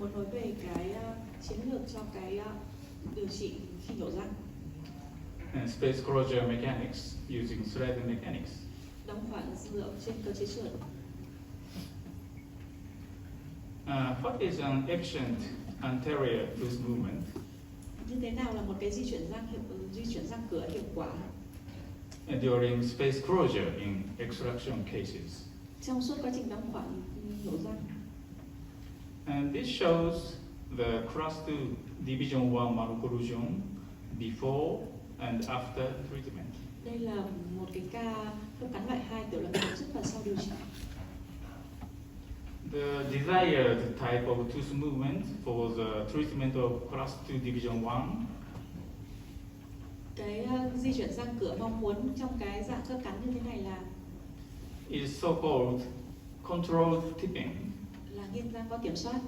muốn nói về cái chiến lược cho cái điều trị khi nhổ răng. And space closure mechanics using thread mechanics. Đóng khoảng dựa trên cơ chế trượt. What is an efficient anterior tooth movement? Như thế nào là một cái di chuyển răng cửa hiệu quả During space closure in extraction cases. trong suốt quá trình đóng khoảng nhổ răng? And this shows the class 2 division 1 malocclusion before and after treatment. Đây là một cái ca khớp cắn loại 2 tiểu loại 1 trước và sau điều trị. The desired type of tooth movement for the treatment of class 2 division 1 Cái di chuyển răng cửa mong muốn trong cái dạng khớp cắn như thế này là is so-called controlled tipping, là nghiêng răng có kiểm soát,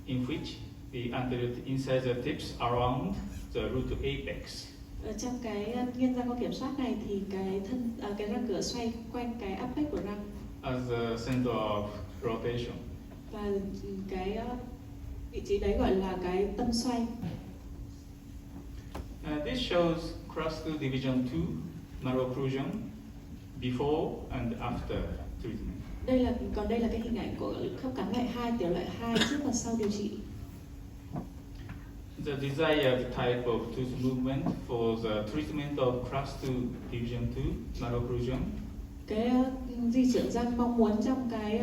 in which the anterior incisor tips around the root apex. ở trong cái nghiêng răng có kiểm soát này thì cái răng cửa xoay quanh cái apex của răng As the center of rotation. và cái vị trí đấy gọi là cái tâm xoay. This shows class 2 division 2 malocclusion before and after treatment. Đây là cái hình ảnh của khớp cắn loại 2 tiểu loại 2 trước và sau điều trị. The desired type of tooth movement for the treatment of class 2 division 2 malocclusion Cái di chuyển răng mong muốn trong cái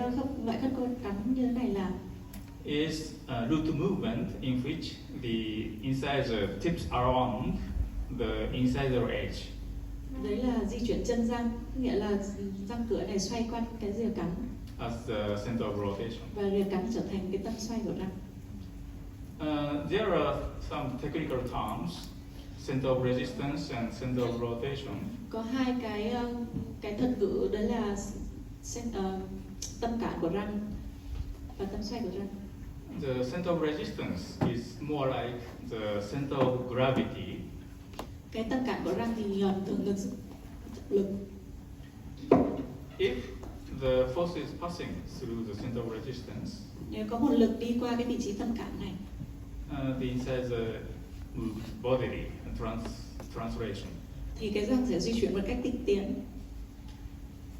loại khớp cắn như thế này là is a root movement in which the incisor tips around the incisor edge. đấy là di chuyển chân răng, nghĩa là răng cửa này xoay quanh cái rìa cắn As the center of rotation. và rìa cắn trở thành cái tâm xoay của răng. There are some technical terms, center of resistance and center of rotation. Có hai cái thuật ngữ, đấy là tâm cản của răng và tâm xoay của răng. The center of resistance is more like the center of gravity. Cái tâm cản của răng thì thường được lực. If the force is passing through the center of resistance, Nếu có một lực đi qua cái vị trí tâm cản này, the incisor moves bodily and translation. thì cái răng sẽ di chuyển một cách tịnh tiến.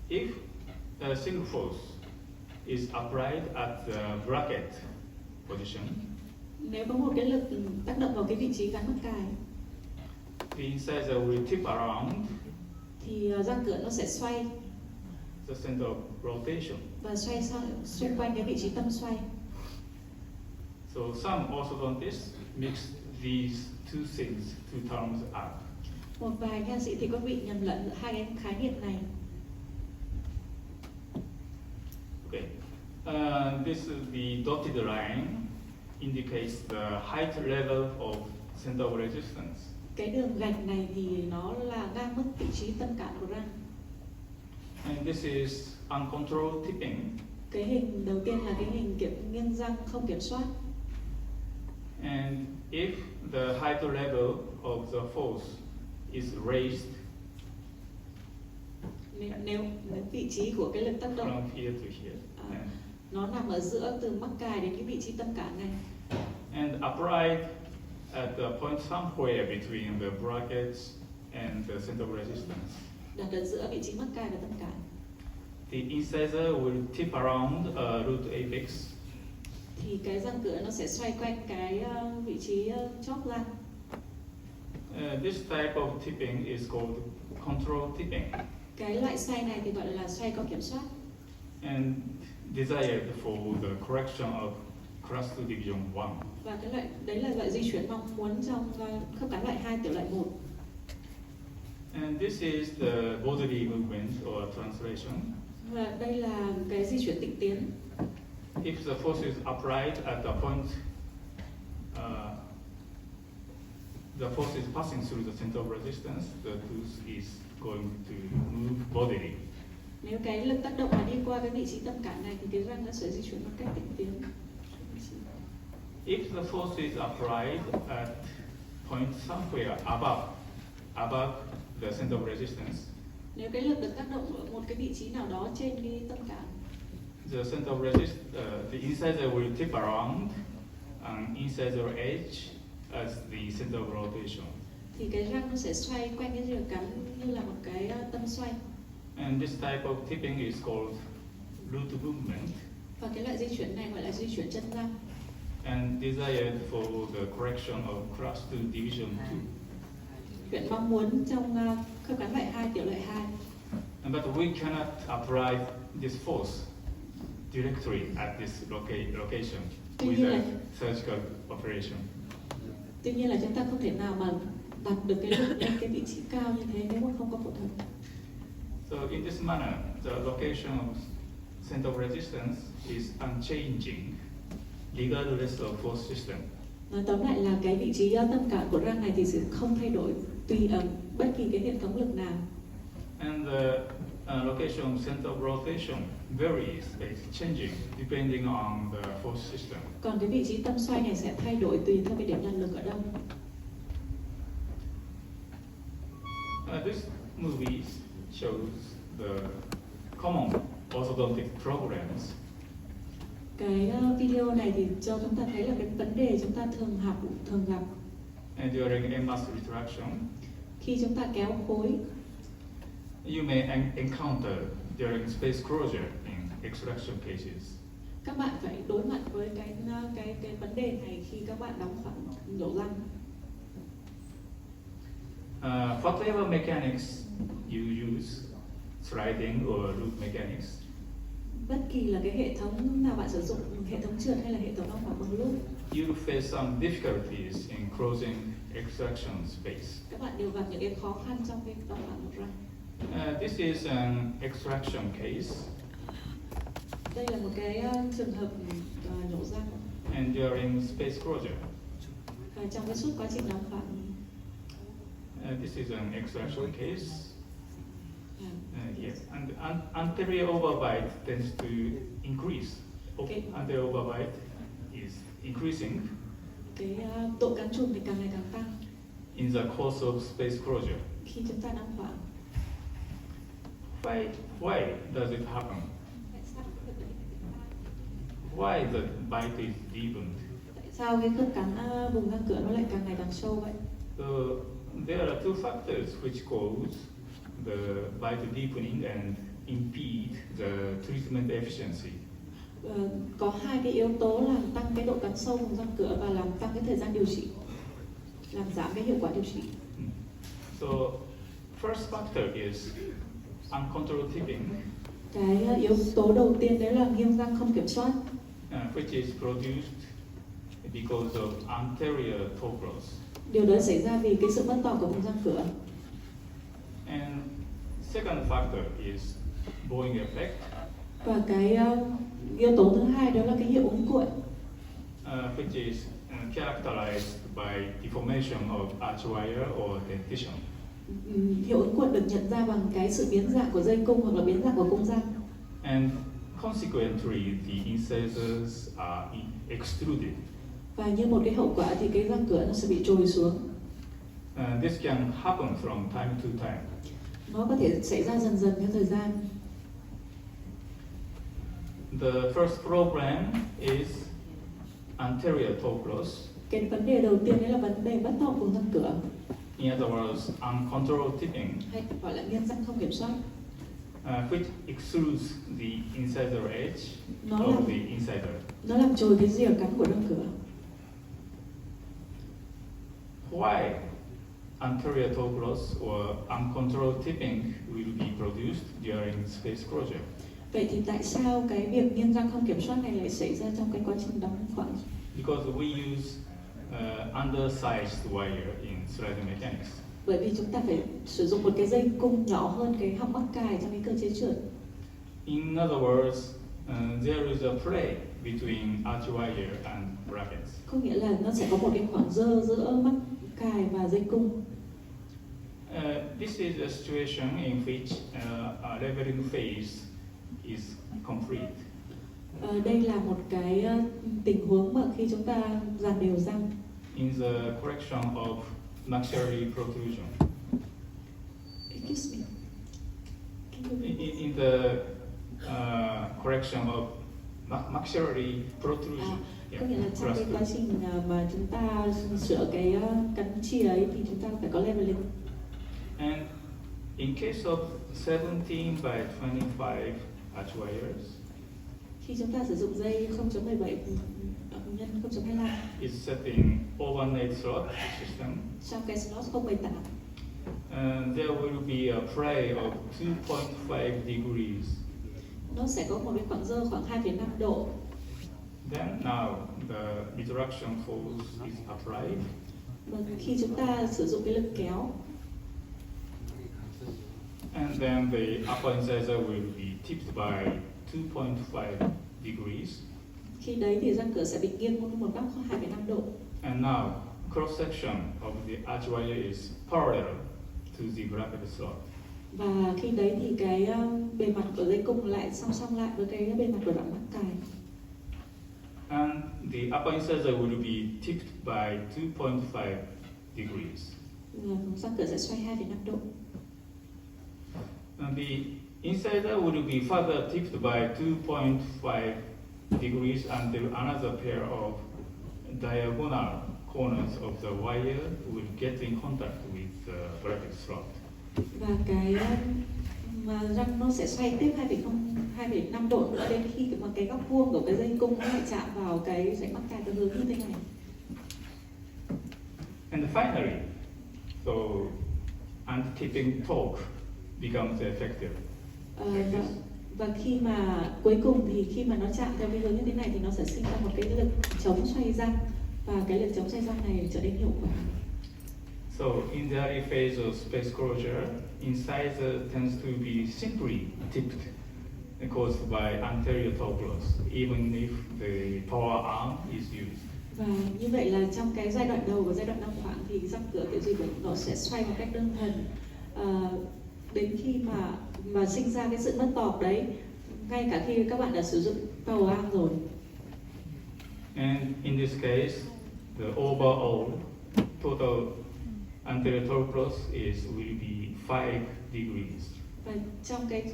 If a single force is applied at the bracket position, Nếu có một cái lực tác động vào cái vị trí gắn mắc cài, the incisor will tip around thì răng cửa nó sẽ xoay the center of rotation. và xoay xung quanh cái vị trí tâm xoay. So some orthodontists mix these two things, two terms up. Một vài nha sĩ thì có bị nhầm lẫn giữa hai cái khái niệm này. Okay. This is the dotted line indicates the height level of center of resistance. Cái đường gạch này thì nó là ngang mức vị trí tâm cản của răng. And this is uncontrolled tipping. Cái hình đầu tiên là cái hình nghiêng răng không kiểm soát. And if the height level of the force is raised Nếu vị trí của cái lực tác động from here to here, nó nằm ở giữa từ mắc cài đến cái vị trí tâm cản này, and applied at the point somewhere between the brackets and the center of resistance, đặt ở giữa vị trí mắc cài và tâm cản, the incisor will tip around root apex. thì cái răng cửa nó sẽ xoay quanh cái vị trí chóp răng. This type of tipping is called control tipping Cái loại xoay này thì gọi là xoay có kiểm soát, and desired for the correction of class 2 division 1. và đấy là loại di chuyển mong muốn trong khớp cắn loại 2 tiểu loại 1. And this is the bodily movement or translation. Và đây là cái di chuyển tịnh tiến. If the force is applied at the point, the force is passing through the center of resistance, the tooth is going to move bodily. Nếu cái lực tác động mà đi qua cái vị trí tâm cản này thì cái răng nó sẽ di chuyển một cách tịnh tiến. If the force is applied at point somewhere above the center of resistance, Nếu cái lực được tác động ở một cái vị trí nào đó trên cái tâm cản, the center of resistance, the incisor will tip around an incisor edge as the center of rotation. Thì cái răng nó sẽ xoay quanh cái rìa cắn như là một cái tâm xoay. And this type of tipping is called root movement Và cái loại di chuyển này gọi là di chuyển chân răng. and desired for the correction of class 2 division 2. Huyện mong muốn trong khớp cắn loại 2, tiểu loại 2. But we cannot apply this force directly at this location with a surgical operation. Tuy nhiên là chúng ta không thể nào mà đặt được cái lực lên cái vị trí cao như thế nếu mà không có phẫu thuật. So in this manner, the location of center of resistance is unchanging regardless of force system. Nói tóm lại là cái vị trí tâm cản của răng này thì sẽ không thay đổi tùy ở bất kỳ cái hệ thống lực nào. And the location of center of rotation varies, it's changing depending on the force system. Còn cái vị trí tâm xoay này sẽ thay đổi tùy theo cái điểm lần lực ở đâu. This movie shows the common orthodontic problems. Cái video này thì cho chúng ta thấy là cái vấn đề chúng ta thường gặp And during emas retraction, khi chúng ta kéo khối. you may encounter during space closure in extraction cases. Các bạn phải đối mặt với cái vấn đề này khi các bạn đóng khoảng nhổ răng. Whatever mechanics you use, sliding or root mechanics, Bất kỳ là cái hệ thống nào bạn sử dụng, hệ thống trượt hay là hệ thống đóng khoảng bằng loop, you face some difficulties in closing extraction space. các bạn đều gặp những cái khó khăn trong cái đóng khoảng một răng. This is an extraction case, Đây là một cái trường hợp nhổ răng. and during space closure, Và trong cái suốt quá trình đóng khoảng, this is an extraction case. à, Yes, and anterior overbite tends to increase. Okay. Anterior overbite is increasing cái độ cắn trùng thì càng ngày càng tăng in the course of space closure. khi chúng ta đóng khoảng. Why does it happen? Why the bite is deepened? Tại sao cái khớp cắn vùng răng cửa nó lại càng ngày càng sâu vậy? So there are two factors which cause the bite deepening and impede the treatment efficiency. Có hai cái yếu tố làm tăng cái độ cắn sâu vùng răng cửa và làm tăng cái thời gian điều trị, làm giảm cái hiệu quả điều trị. So first factor is uncontrolled tipping, Cái yếu tố đầu tiên đấy là nghiêng răng không kiểm soát, which is produced because of anterior toe growth. điều đó xảy ra vì cái sự mất to của vùng răng cửa. And second factor is bowing effect, Và cái yếu tố thứ hai đó là cái hiệu ứng cuộn, which is characterized by deformation of arch wire or dentition. Hiệu ứng cuộn được nhận ra bằng cái sự biến dạng của dây cung hoặc là biến dạng của cung răng. And consequently, the incisors are extruded. Và như một cái hậu quả thì cái răng cửa nó sẽ bị trồi xuống. This can happen from time to time. Nó có thể xảy ra dần dần theo thời gian. The first problem is anterior toe growth. Cái vấn đề đầu tiên đấy là vấn đề mất to vùng răng cửa, In other words, uncontrolled tipping, hay gọi là nghiêng răng không kiểm soát. which extrudes the incisor edge Nó of làm the incisor. nó làm trồi cái rìa cắn của răng cửa. Why anterior toe growth or uncontrolled tipping will be produced during space closure? Vậy thì tại sao cái việc nghiêng răng không kiểm soát này lại xảy ra trong cái quá trình đóng khoảng? Because we use undersized wire in slider mechanics. Bởi vì chúng ta phải sử dụng một cái dây cung nhỏ hơn cái họng mắc cài trong cái cơ chế trượt. In other words, there is a play between arch wire and brackets. Có nghĩa là nó sẽ có một cái khoảng dơ giữa mắc cài và dây cung. This is a situation in which a leveling phase is complete. Đây là một cái tình huống mà khi chúng ta dàn đều răng. In the correction of maxillary protrusion. Excuse me. In the correction of maxillary protrusion. Có nghĩa là trong cái quá trình mà chúng ta sửa cái cắn chìa ấy thì chúng ta phải có leveling. And in case of 17 by 25 arch wires, Khi chúng ta sử dụng dây 0.17 nhân 0.25 it's set in overlaid slot system. trong cái slot 0.18, There will be a play of 2.5 degrees. nó sẽ có một cái khoảng dơ khoảng 2,5 độ. Then now the retraction force is applied. Và khi chúng ta sử dụng cái lực kéo, And then the upper incisor will be tipped by 2.5 degrees. khi đấy thì răng cửa sẽ bị nghiêng một góc 2,5 độ. And now cross section of the arch wire is parallel to the bracket slot. Và khi đấy thì cái bề mặt của dây cung lại song song lại với cái bề mặt của đoạn mắc cài. And the upper incisor will be tipped by 2.5 degrees. Răng cửa sẽ xoay 2,5 độ. And the incisor will be further tipped by 2.5 degrees until another pair of diagonal corners of the wire will get in contact with the bracket slot. Và cái mà răng nó sẽ xoay tiếp 2,5 độ nữa đến khi mà cái góc vuông của cái dây cung nó lại chạm vào cái rãnh mắc cài theo hướng như thế này. And finally, so anti-tipping torque becomes effective. Và khi mà cuối cùng thì khi mà nó chạm theo cái hướng như thế này thì nó sẽ sinh ra một cái lực chống xoay răng, và cái lực chống xoay răng này trở nên hiệu quả. So in the early phase of space closure, incisor tends to be simply tipped caused by anterior torque loss, even if the power arm is used. Và như vậy là trong cái giai đoạn đầu và giai đoạn đóng khoảng thì răng cửa kiểu gì cũng nó sẽ xoay một cách đơn thuần, đến khi mà sinh ra cái sự mất tọt đấy, ngay cả khi các bạn đã sử dụng power arm rồi. And in this case, the overall total anterior torque loss will be 5 degrees. Và trong cái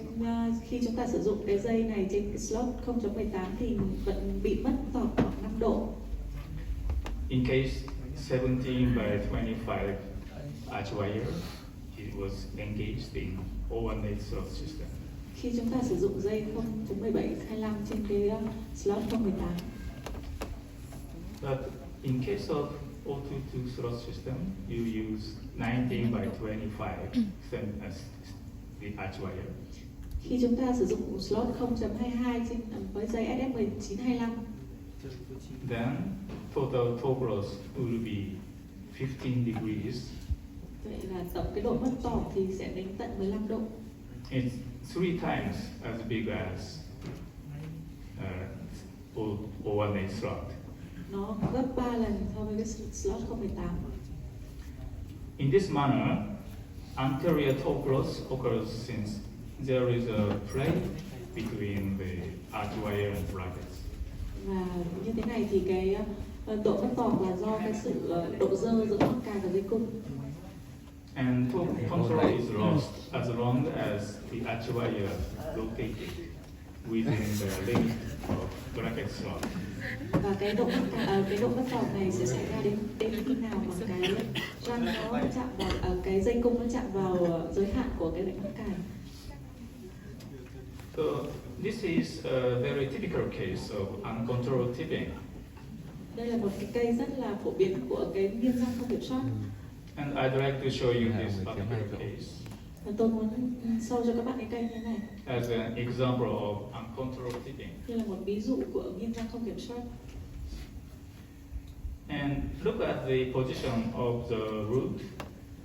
khi chúng ta sử dụng cái dây này trên cái slot 0.18 thì vẫn bị mất tọt khoảng 5 độ. In case 17 by 25 arch wire, it was engaged in overlaid slot system. Khi chúng ta sử dụng dây 0.1725 trên cái slot 0.18. But in case of 022 slot system, you use 19 by 25 same as the arch wire. Khi chúng ta sử dụng slot 0.22 trên với dây SF1925, then total torque loss will be 15 degrees. vậy là tổng cái độ mất tọt thì sẽ đến tận 15 độ. It's 3 times as big as overlaid slot. Nó gấp 3 lần so với cái slot 0.18. In this manner, anterior torque loss occurs since there is a play between the arch wire and brackets. Và như thế này thì cái độ mất tọt là do cái sự độ dơ giữa mắc cài và dây cung. And torque control is lost as long as the arch wire located within the limit of bracket slot. Và cái độ mất tọt này sẽ xảy ra đến khi nào mà cái răng nó chạm vào cái dây cung nó chạm vào giới hạn của cái rãnh mắc cài. So this is a very typical case of uncontrolled tipping. Đây là một cái cây rất là phổ biến của cái nghiêng răng không kiểm soát. And I'd like to show you this particular case Và tôi muốn show cho các bạn cái cây như thế này as an example of uncontrolled tipping. như là một ví dụ của nghiêng răng không kiểm soát. And look at the position of the root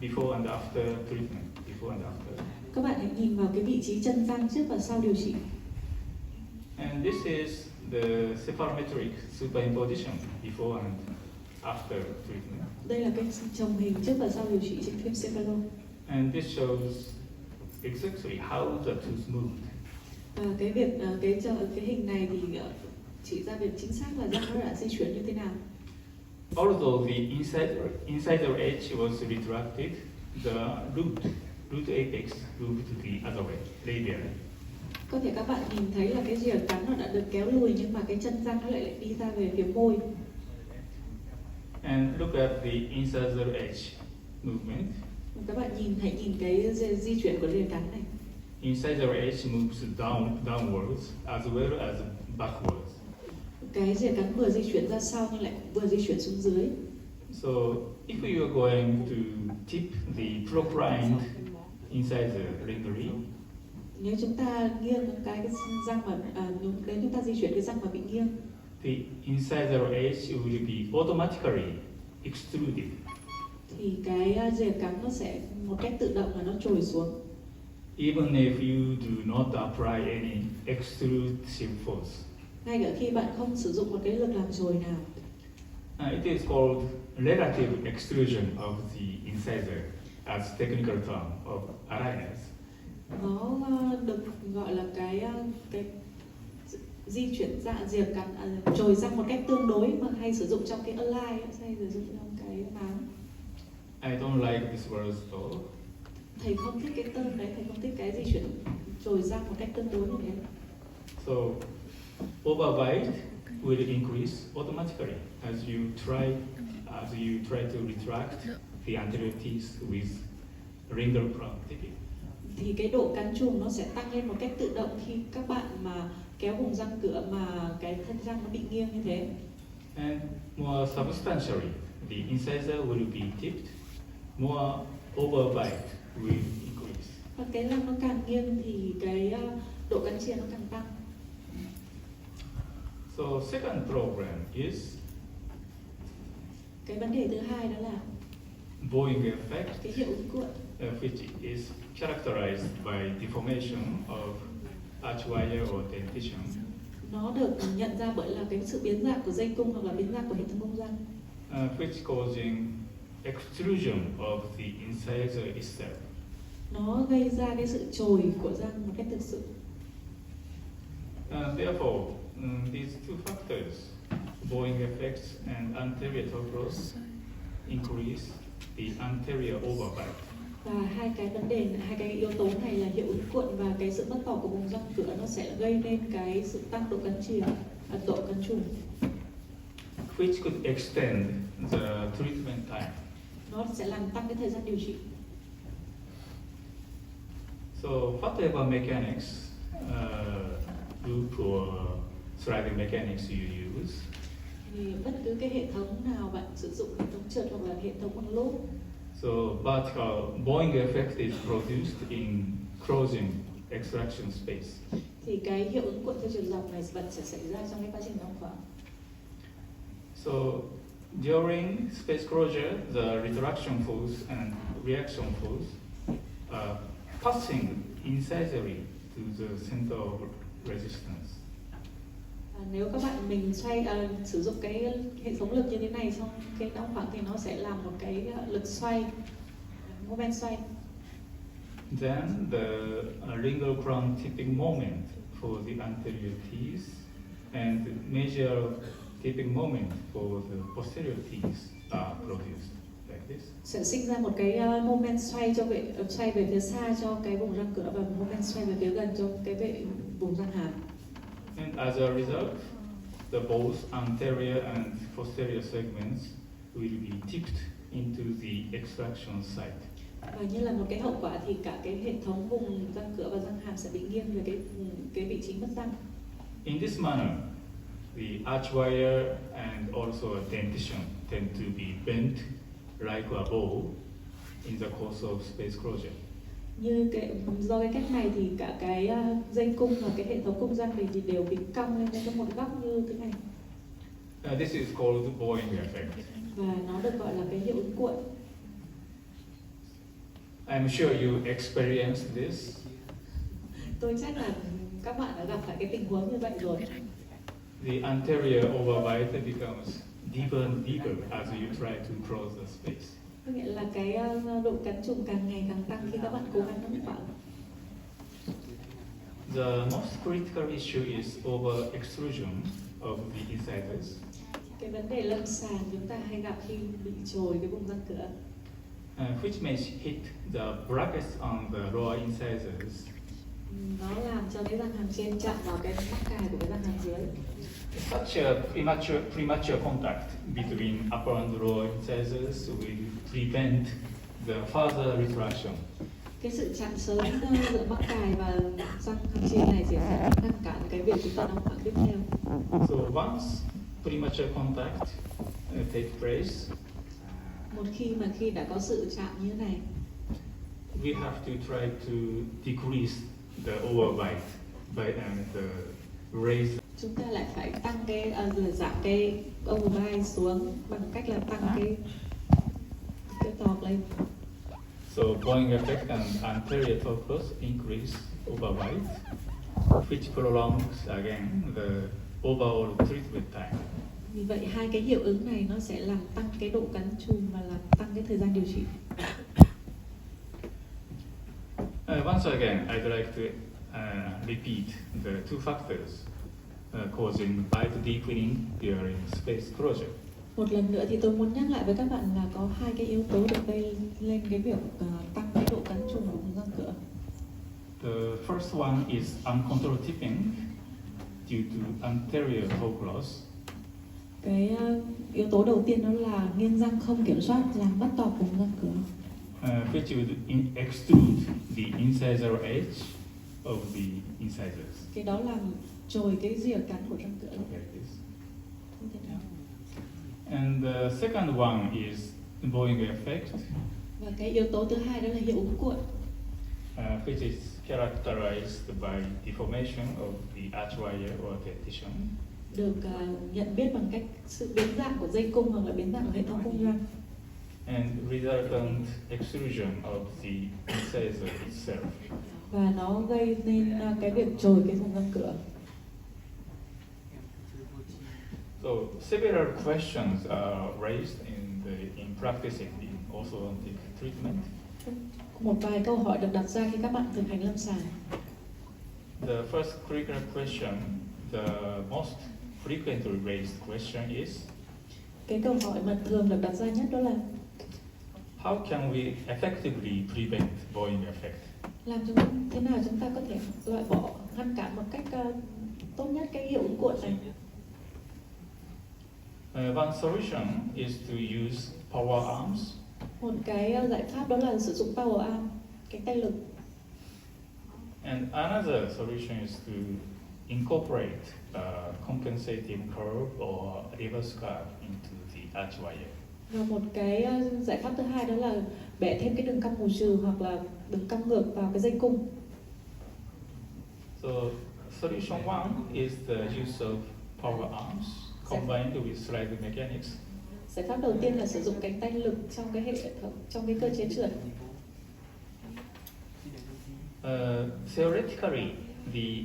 before and after treatment. Before and after. Các bạn hãy nhìn vào cái vị trí chân răng trước và sau điều trị. And this is the cephalometric superimposition before and after treatment. Đây là cái chồng hình trước và sau điều trị trên phim cephalo. And this shows exactly how the tooth moved. Và cái hình này thì chỉ ra việc chính xác là răng nó đã di chuyển như thế nào. Although the incisor edge was retracted, the root apex moved the other way, radially. Có thể các bạn nhìn thấy là cái rìa cắn nó đã được kéo lùi nhưng mà cái chân răng nó lại đi ra về phía môi. And look at the incisor edge movement. Các bạn hãy nhìn cái di chuyển của rìa cắn này. Incisor edge moves downwards as well as backwards. Cái rìa cắn vừa di chuyển ra sau nhưng lại vừa di chuyển xuống dưới. So if you are going to tip the proclined incisor laterally, nếu chúng ta nghiêng cái răng mà nếu chúng ta di chuyển cái răng mà bị nghiêng, the incisor edge will be automatically extruded. Thì cái rìa cắn nó sẽ một cách tự động là nó trồi xuống. Even if you do not apply any extrusive force. Ngay cả khi bạn không sử dụng một cái lực làm trồi nào. It is called relative extrusion of the incisor as technical term of aligners. Nó được gọi là cái di chuyển dạ rìa cắn trồi răng một cách tương đối mà hay sử dụng trong cái align, hay sử dụng trong cái máng. I don't like this word though. Thầy không thích cái term đấy, thầy không thích cái di chuyển trồi răng một cách tương đối như thế. So overbite will increase automatically as you try to retract the anterior teeth with ringle crown tipping. Thì cái độ cắn trùng nó sẽ tăng lên một cách tự động khi các bạn mà kéo vùng răng cửa mà cái thân răng nó bị nghiêng như thế. And more substantially, the incisor will be tipped, more overbite will increase. Và cái răng nó càng nghiêng thì cái độ cắn chìa nó càng tăng. So second problem is cái vấn đề thứ hai đó là bowing effect, cái hiệu ứng cuộn, which is characterized by deformation of arch wire or dentition. Nó được nhận ra bởi là cái sự biến dạng của dây cung hoặc là biến dạng của hệ thống cung răng. Which causing extrusion of the incisor itself. Nó gây ra cái sự trồi của răng một cách thực sự. Therefore, these two factors, bowing effects and anterior toe growth, increase the anterior overbite. Và hai cái yếu tố này là hiệu ứng cuộn và cái sự mất tỏ của vùng răng cửa, nó sẽ gây nên cái sự tăng độ cắn chìa, độ cắn trùng. Which could extend the treatment time. Nó sẽ làm tăng cái thời gian điều trị. So whatever mechanics, loop or sliding mechanics you use, Thì bất cứ cái hệ thống nào bạn sử dụng, hệ thống trượt hoặc là hệ thống bằng lốp. so vertical bowing effect is produced in closing extraction space. Thì cái hiệu ứng cuộn theo chiều dọc này vẫn sẽ xảy ra trong cái quá trình đóng khoảng. So during space closure, the retraction force and reaction force are passing incisally to the center of resistance. Nếu các bạn mình sử dụng cái hệ thống lực như thế này, xong cái đóng khoảng thì nó sẽ làm một cái lực xoay, moment xoay. Then the ringle crown tipping moment for the anterior teeth and the major tipping moment for the posterior teeth are produced like this. Sẽ sinh ra một cái moment xoay xoay về phía xa cho cái vùng răng cửa và một moment xoay về phía gần cho cái vùng răng hàm. And as a result, both anterior and posterior segments will be tipped into the extraction site. Và như là một cái hậu quả thì cả cái hệ thống vùng răng cửa và răng hàm sẽ bị nghiêng về cái vị trí mất răng. In this manner, the arch wire and also dentition tend to be bent like a bow in the course of space closure. Do cái cách này thì cả cái dây cung và cái hệ thống cung răng thì đều bị cong lên trong một góc như thế này. This is called bowing effect. Và nó được gọi là cái hiệu ứng cuộn. I'm sure you experienced this. Tôi chắc là các bạn đã gặp phải cái tình huống như vậy rồi. The anterior overbite becomes deeper and deeper as you try to close the space. Có nghĩa là cái độ cắn trùng càng ngày càng tăng khi các bạn cố gắng đóng khoảng. The most critical issue is over extrusion of the incisors. Cái vấn đề lâm sàng chúng ta hay gặp khi bị trồi cái vùng răng cửa. Which may hit the brackets on the lower incisors nó làm cho cái răng hàm trên chạm vào cái mắc cài của cái răng hàm dưới. Such a premature contact between upper and lower incisors will prevent the further retraction. Cái sự chạm sớm giữa mắc cài và răng hàm trên này sẽ ngăn cản cái việc chúng ta đóng khoảng tiếp theo. So once premature contact take place, Một khi đã có sự chạm như thế này, we have to try to decrease the overbite by the raise. chúng ta lại phải tăng giảm cái overbite xuống bằng cách là tăng cái tọt lên. So bowing effect and anterior torus increase overbite, which prolongs again the overall treatment time. Vì vậy hai cái hiệu ứng này nó sẽ làm tăng cái độ cắn chùm và làm tăng cái thời gian điều trị. Once again, I'd like to repeat the two factors causing bite deepening during space closure. Một lần nữa thì tôi muốn nhắc lại với các bạn là có hai cái yếu tố được gây lên cái việc tăng cái độ cắn chùm của vùng răng cửa. The first one is uncontrolled tipping due to anterior torus. Cái yếu tố đầu tiên đó là nghiêng răng không kiểm soát làm bắt tọt vùng răng cửa. Which would extrude the incisor edge of the incisors. Cái đó làm trồi cái rìa cắn của răng cửa. Like this. And the second one is bowing effect, Và cái yếu tố thứ hai đó là hiệu ứng cuộn, which is characterized by deformation of the arch wire or dentition. được nhận biết bằng cách sự biến dạng của dây cung hoặc là biến dạng của hệ thống cung răng. And resultant extrusion of the incisor itself. Và nó gây nên cái việc trồi cái vùng răng cửa. So several questions are raised in practicing the orthodontic treatment. Một vài câu hỏi được đặt ra khi các bạn thực hành lâm sàng. The first critical question, the most frequently raised question is, Cái câu hỏi mà thường được đặt ra nhất đó là how can we effectively prevent bowing effect? làm thế nào chúng ta có thể loại bỏ, ngăn cản một cách tốt nhất cái hiệu ứng cuộn này. One solution is to use power arms. Một cái giải pháp đó là sử dụng power arm, cái tay lực. And another solution is to incorporate compensating curve or reverse curve into the arch wire. Và một cái giải pháp thứ hai đó là bẻ thêm cái đường cong bù trừ hoặc là đường cong ngược vào cái dây cung. So solution one is the use of power arms combined with sliding mechanics. Giải pháp đầu tiên là sử dụng cánh tay lực trong cái hệ thống, trong cái cơ chế trượt. Theoretically, the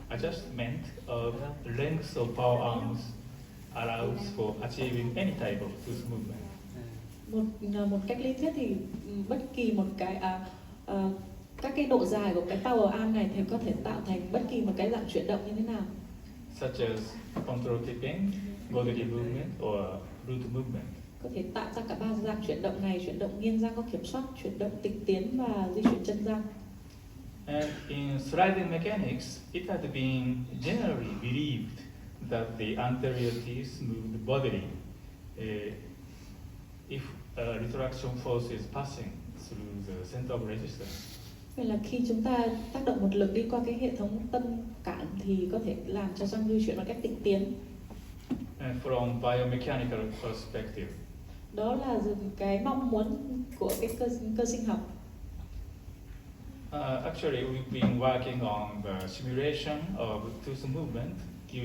adjustment of length of power arms allows for achieving any type of tooth movement. Một cách lý thuyết thì bất kỳ một cái các cái độ dài của cái power arm này thì có thể tạo thành bất kỳ một cái dạng chuyển động như thế nào. Such as control tipping, bodily movement, or root movement. Có thể tạo ra cả ba dạng chuyển động này: chuyển động nghiêng răng có kiểm soát, chuyển động tịch tiến và di chuyển chân răng. And in sliding mechanics, it had been generally believed that the anterior teeth moved bodily if a retraction force is passing through the center of resistance. Vậy là khi chúng ta tác động một lực đi qua cái hệ thống tâm cản thì có thể làm cho răng di chuyển một cách tịch tiến. And from biomechanical perspective, Đó là cái mong muốn của cái cơ sinh học. Actually, we've been working on the simulation of tooth movement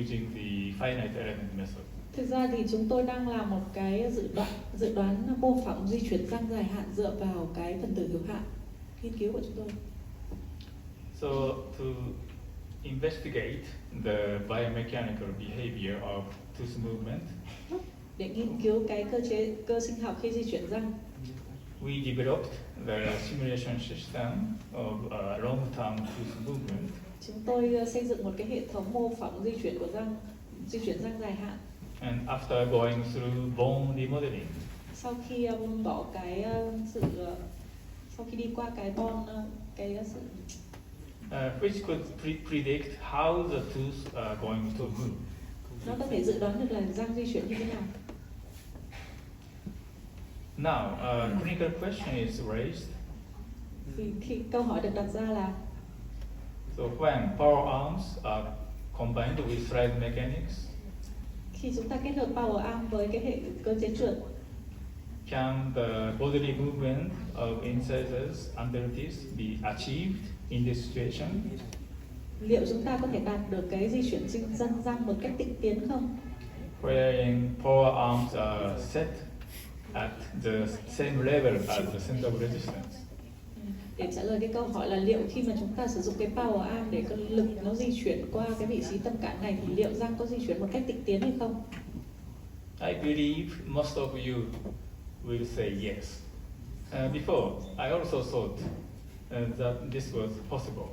using the finite element method. Thực ra thì chúng tôi đang làm một cái dự đoán mô phỏng di chuyển răng dài hạn dựa vào cái phần tử hữu hạn nghiên cứu của chúng tôi. So to investigate the biomechanical behavior of tooth movement, Để nghiên cứu cái cơ sinh học khi di chuyển răng, we developed the simulation system of long-term tooth movement. chúng tôi xây dựng một cái hệ thống mô phỏng di chuyển răng dài hạn. And after going through bone remodeling, Sau khi sau khi đi qua cái which could predict how the tooth are going to move. Nó có thể dự đoán được là răng di chuyển như thế nào. Now, a clinical question is raised. Thì khi câu hỏi được đặt ra là So when power arms are combined with thread mechanics, khi chúng ta kết hợp power arm với cái hệ cơ chế trượt, can the bodily movement of incisors under teeth be achieved in this situation? liệu chúng ta có thể đạt được cái di chuyển dân răng một cách tịnh tiến không? Wherein power arms are set at the same level as the center of resistance. Để trả lời cái câu hỏi là liệu khi mà chúng ta sử dụng cái power arm để cái lực nó di chuyển qua cái vị trí tâm cản này thì liệu răng có di chuyển một cách tịnh tiến hay không? I believe most of you will say yes. Before, I also thought that this was possible.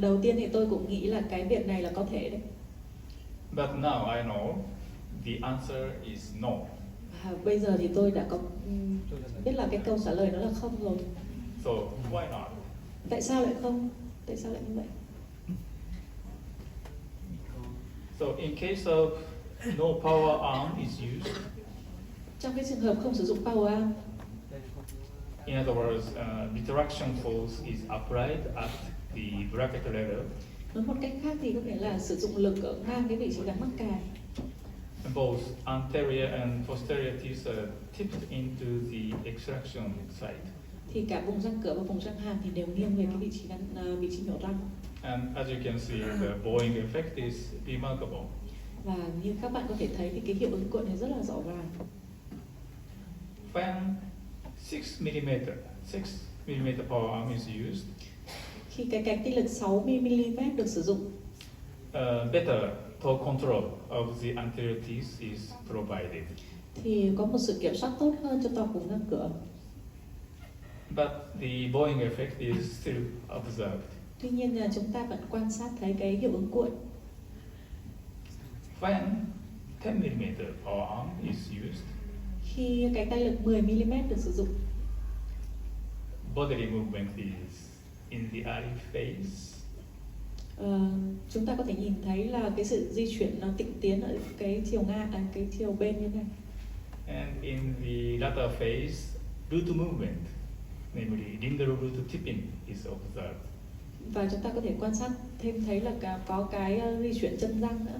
Đầu tiên thì tôi cũng nghĩ là cái việc này là có thể đấy. But now I know the answer is no. Bây giờ thì tôi đã có biết là cái câu trả lời nó là không rồi. So why not? Tại sao lại không? Tại sao lại như vậy? So in case of no power arm is used, Trong cái trường hợp không sử dụng power arm, in other words, retraction force is applied at the bracket level. nói một cách khác thì có thể là sử dụng lực ở ngang cái vị trí gắn mắc cài. Both anterior and posterior teeth are tipped into the extraction side. Thì cả vùng răng cửa và vùng răng hàm thì đều nghiêng về cái vị trí vị trí nhổ răng. And as you can see, the bowing effect is remarkable. Và như các bạn có thể thấy thì cái hiệu ứng cuộn này rất là rõ ràng. When 6 mm power arm is used, Khi cái cánh tay lực 6 mm được sử dụng, better torque control of the anterior teeth is provided. thì có một sự kiểm soát tốt hơn cho toàn vùng răng cửa. But the bowing effect is still observed. Tuy nhiên là chúng ta vẫn quan sát thấy cái hiệu ứng cuộn. When 10 mm power arm is used, Khi cánh tay lực 10 mm được sử dụng, bodily movement is in the early phase. chúng ta có thể nhìn thấy là cái sự di chuyển nó tịnh tiến ở cái chiều ngang, cái chiều bên như này. And in the latter phase, root movement, namely lingual root tipping, is observed. Và chúng ta có thể quan sát thêm thấy là có cái di chuyển chân răng nữa.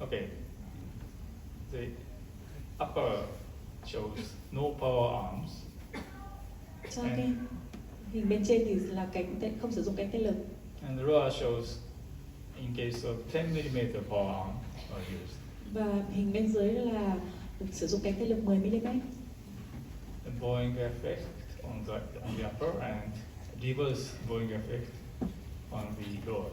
Okay. The upper shows no power arms, Cho cái hình bên trên thì là cánh tay không sử dụng cánh tay lực. and the lower shows in case of 10 mm power arm are used. Và hình bên dưới là sử dụng cánh tay lực 10 mm. The bowing effect on the upper and reverse bowing effect on the lower.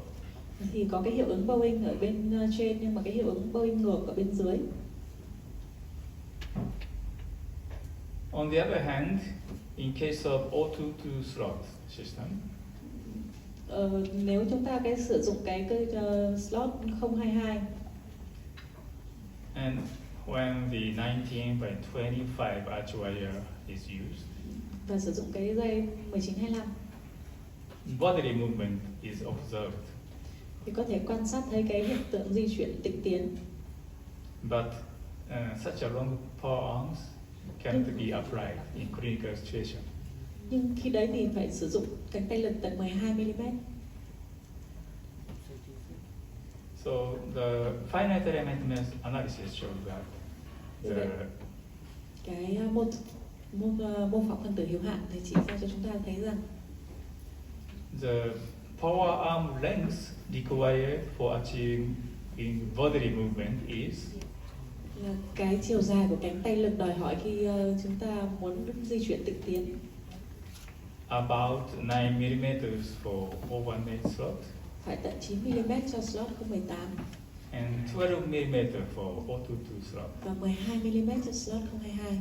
Thì có cái hiệu ứng bowing ở bên trên nhưng mà cái hiệu ứng bowing ngược ở bên dưới. On the other hand, in case of O2 slot system, Nếu chúng ta sử dụng cái slot 022 and when the 19/25 arch wire is used, và sử dụng cái dây 1925 bodily movement is observed, thì có thể quan sát thấy cái hiện tượng di chuyển tịnh tiến. but such a long power arms can't be applied in clinical situation. Nhưng khi đấy thì phải sử dụng cánh tay lực tận 12 mm. So the finite element analysis shows that Cái mô phỏng phân tử hữu hạn thì chỉ ra cho chúng ta thấy rằng the power arm length required for achieving in bodily movement is là cái chiều dài của cánh tay lực đòi hỏi khi chúng ta muốn di chuyển tịnh tiến about 9 mm for 018 slot phải tận 9 mm cho slot 018 and 12 mm for 022 slot. và 12 mm cho slot 022.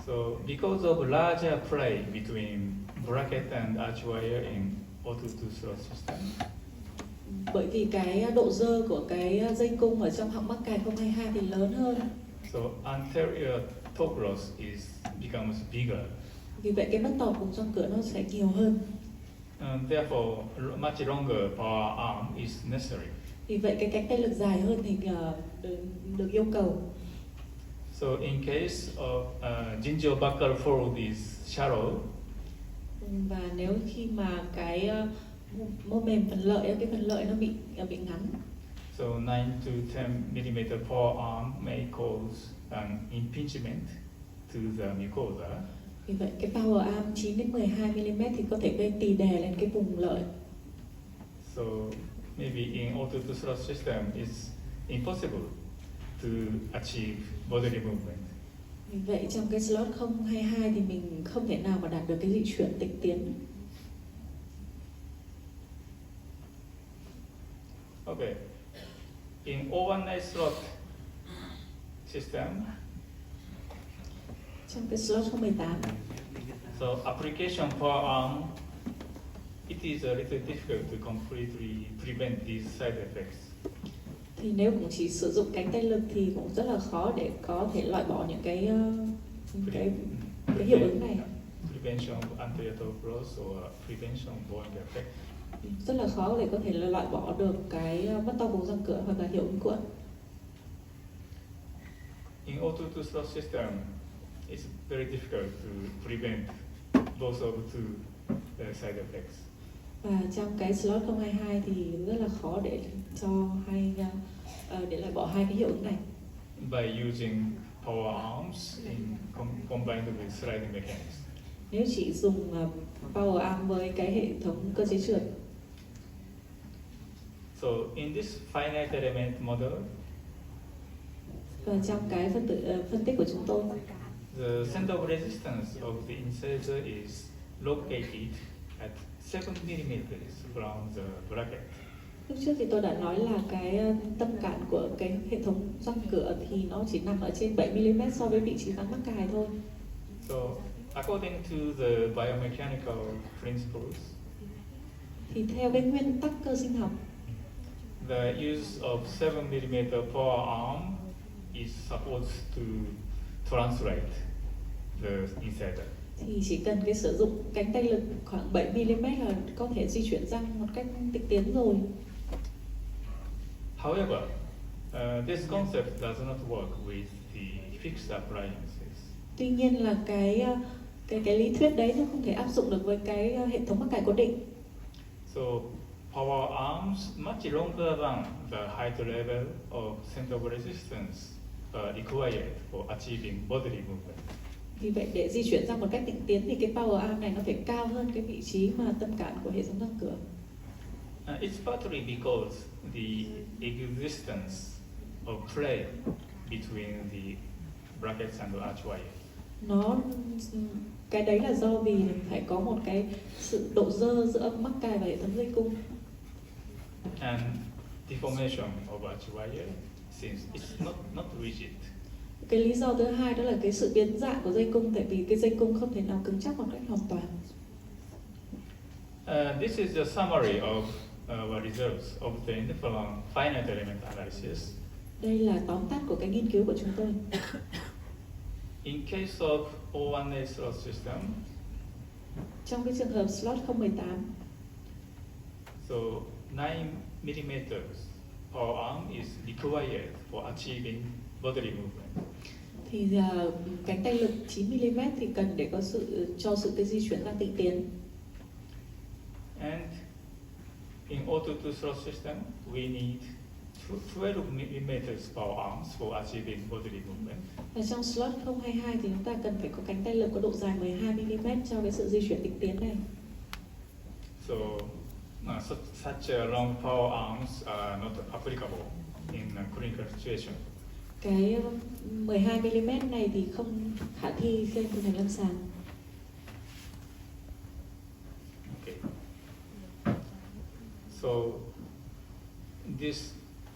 So because of larger play between bracket and arch wire in 022 slot system, Bởi vì cái độ dơ của cái dây cung ở trong họng mắc cài 022 thì lớn hơn, so anterior torque loss becomes bigger. Vì vậy cái mất tọt vùng răng cửa nó sẽ nhiều hơn. Therefore, much longer power arm is necessary. Vì vậy cái cánh tay lực dài hơn thì được yêu cầu. So in case of gingival fold is shallow, Và nếu khi mà cái mô mềm phần lợi, cái phần lợi nó bị ngắn, so 9 to 10 mm power arm may cause an impingement to the mucosa. vì vậy cái power arm 9 đến 12 mm thì có thể gây tì đè lên cái vùng lợi. So maybe in auto slot system it's impossible to achieve bodily movement. Vì vậy trong cái slot 022 thì mình không thể nào mà đạt được cái di chuyển tịch tiến. Okay. In overnight slot system, Trong cái slot 018 so application power arm, it is a little difficult to completely prevent these side effects. thì nếu cũng chỉ sử dụng cánh tay lực thì cũng rất là khó để có thể loại bỏ những cái hiệu ứng này. Prevention of anterior toe growth or prevention of bowing effect. Rất là khó để có thể là loại bỏ được cái mất to vùng răng cửa hoặc là hiệu ứng cuộn. In auto slot system, it's very difficult to prevent both of two side effects. Và trong cái slot 022 thì rất là khó để để loại bỏ hai cái hiệu ứng này. By using power arms combined with sliding mechanism. Nếu chỉ dùng power arm với cái hệ thống cơ chế trượt. So in this finite element model, Và trong cái phân tích của chúng tôi, the center of resistance of the incisor is located at 7 mm from the bracket. lúc trước thì tôi đã nói là cái tâm cản của cái hệ thống răng cửa thì nó chỉ nằm ở trên 7 mm so với vị trí răng mắc cài thôi. So according to the biomechanical principles, Thì theo cái nguyên tắc cơ sinh học, the use of 7 mm power arm is supposed to translate the incisor. thì chỉ cần cái sử dụng cánh tay lực khoảng 7 mm là có thể di chuyển răng một cách tịch tiến rồi. However, this concept does not work with the fixed appliances. Tuy nhiên là cái lý thuyết đấy nó không thể áp dụng được với cái hệ thống mắc cài cố định. So power arms much longer than the height level of center of resistance required for achieving bodily movement. Vì vậy để di chuyển ra một cách tịch tiến thì cái power arm này nó phải cao hơn cái vị trí mà tâm cản của hệ thống răng cửa. It's partly because the existence of play between the brackets and the arch wire. Cái đấy là do vì phải có một cái sự độ dơ giữa mắc cài và hệ thống dây cung. And deformation of arch wire since it's not rigid. Cái lý do thứ hai đó là cái sự biến dạng của dây cung, tại vì cái dây cung không thể nào cứng chắc một cách hoàn toàn. This is a summary of our results obtained from finite element analysis. Đây là tóm tắt của cái nghiên cứu của chúng tôi. In case of O1A slot system, Trong cái trường hợp slot 018, so 9 mm power arm is required for achieving bodily movement. thì cánh tay lực 9 mm thì cần để có cho sự di chuyển ra tịch tiến. And in auto slot system, we need 12 mm power arms for achieving bodily movement. Và trong slot 022 thì chúng ta cần phải có cánh tay lực có độ dài 12 mm cho cái sự di chuyển tịch tiến này. So such long power arms are not applicable in a clinical situation. Cái 12 mm này thì không khả thi trên thực hành lâm sàng. Okay. So this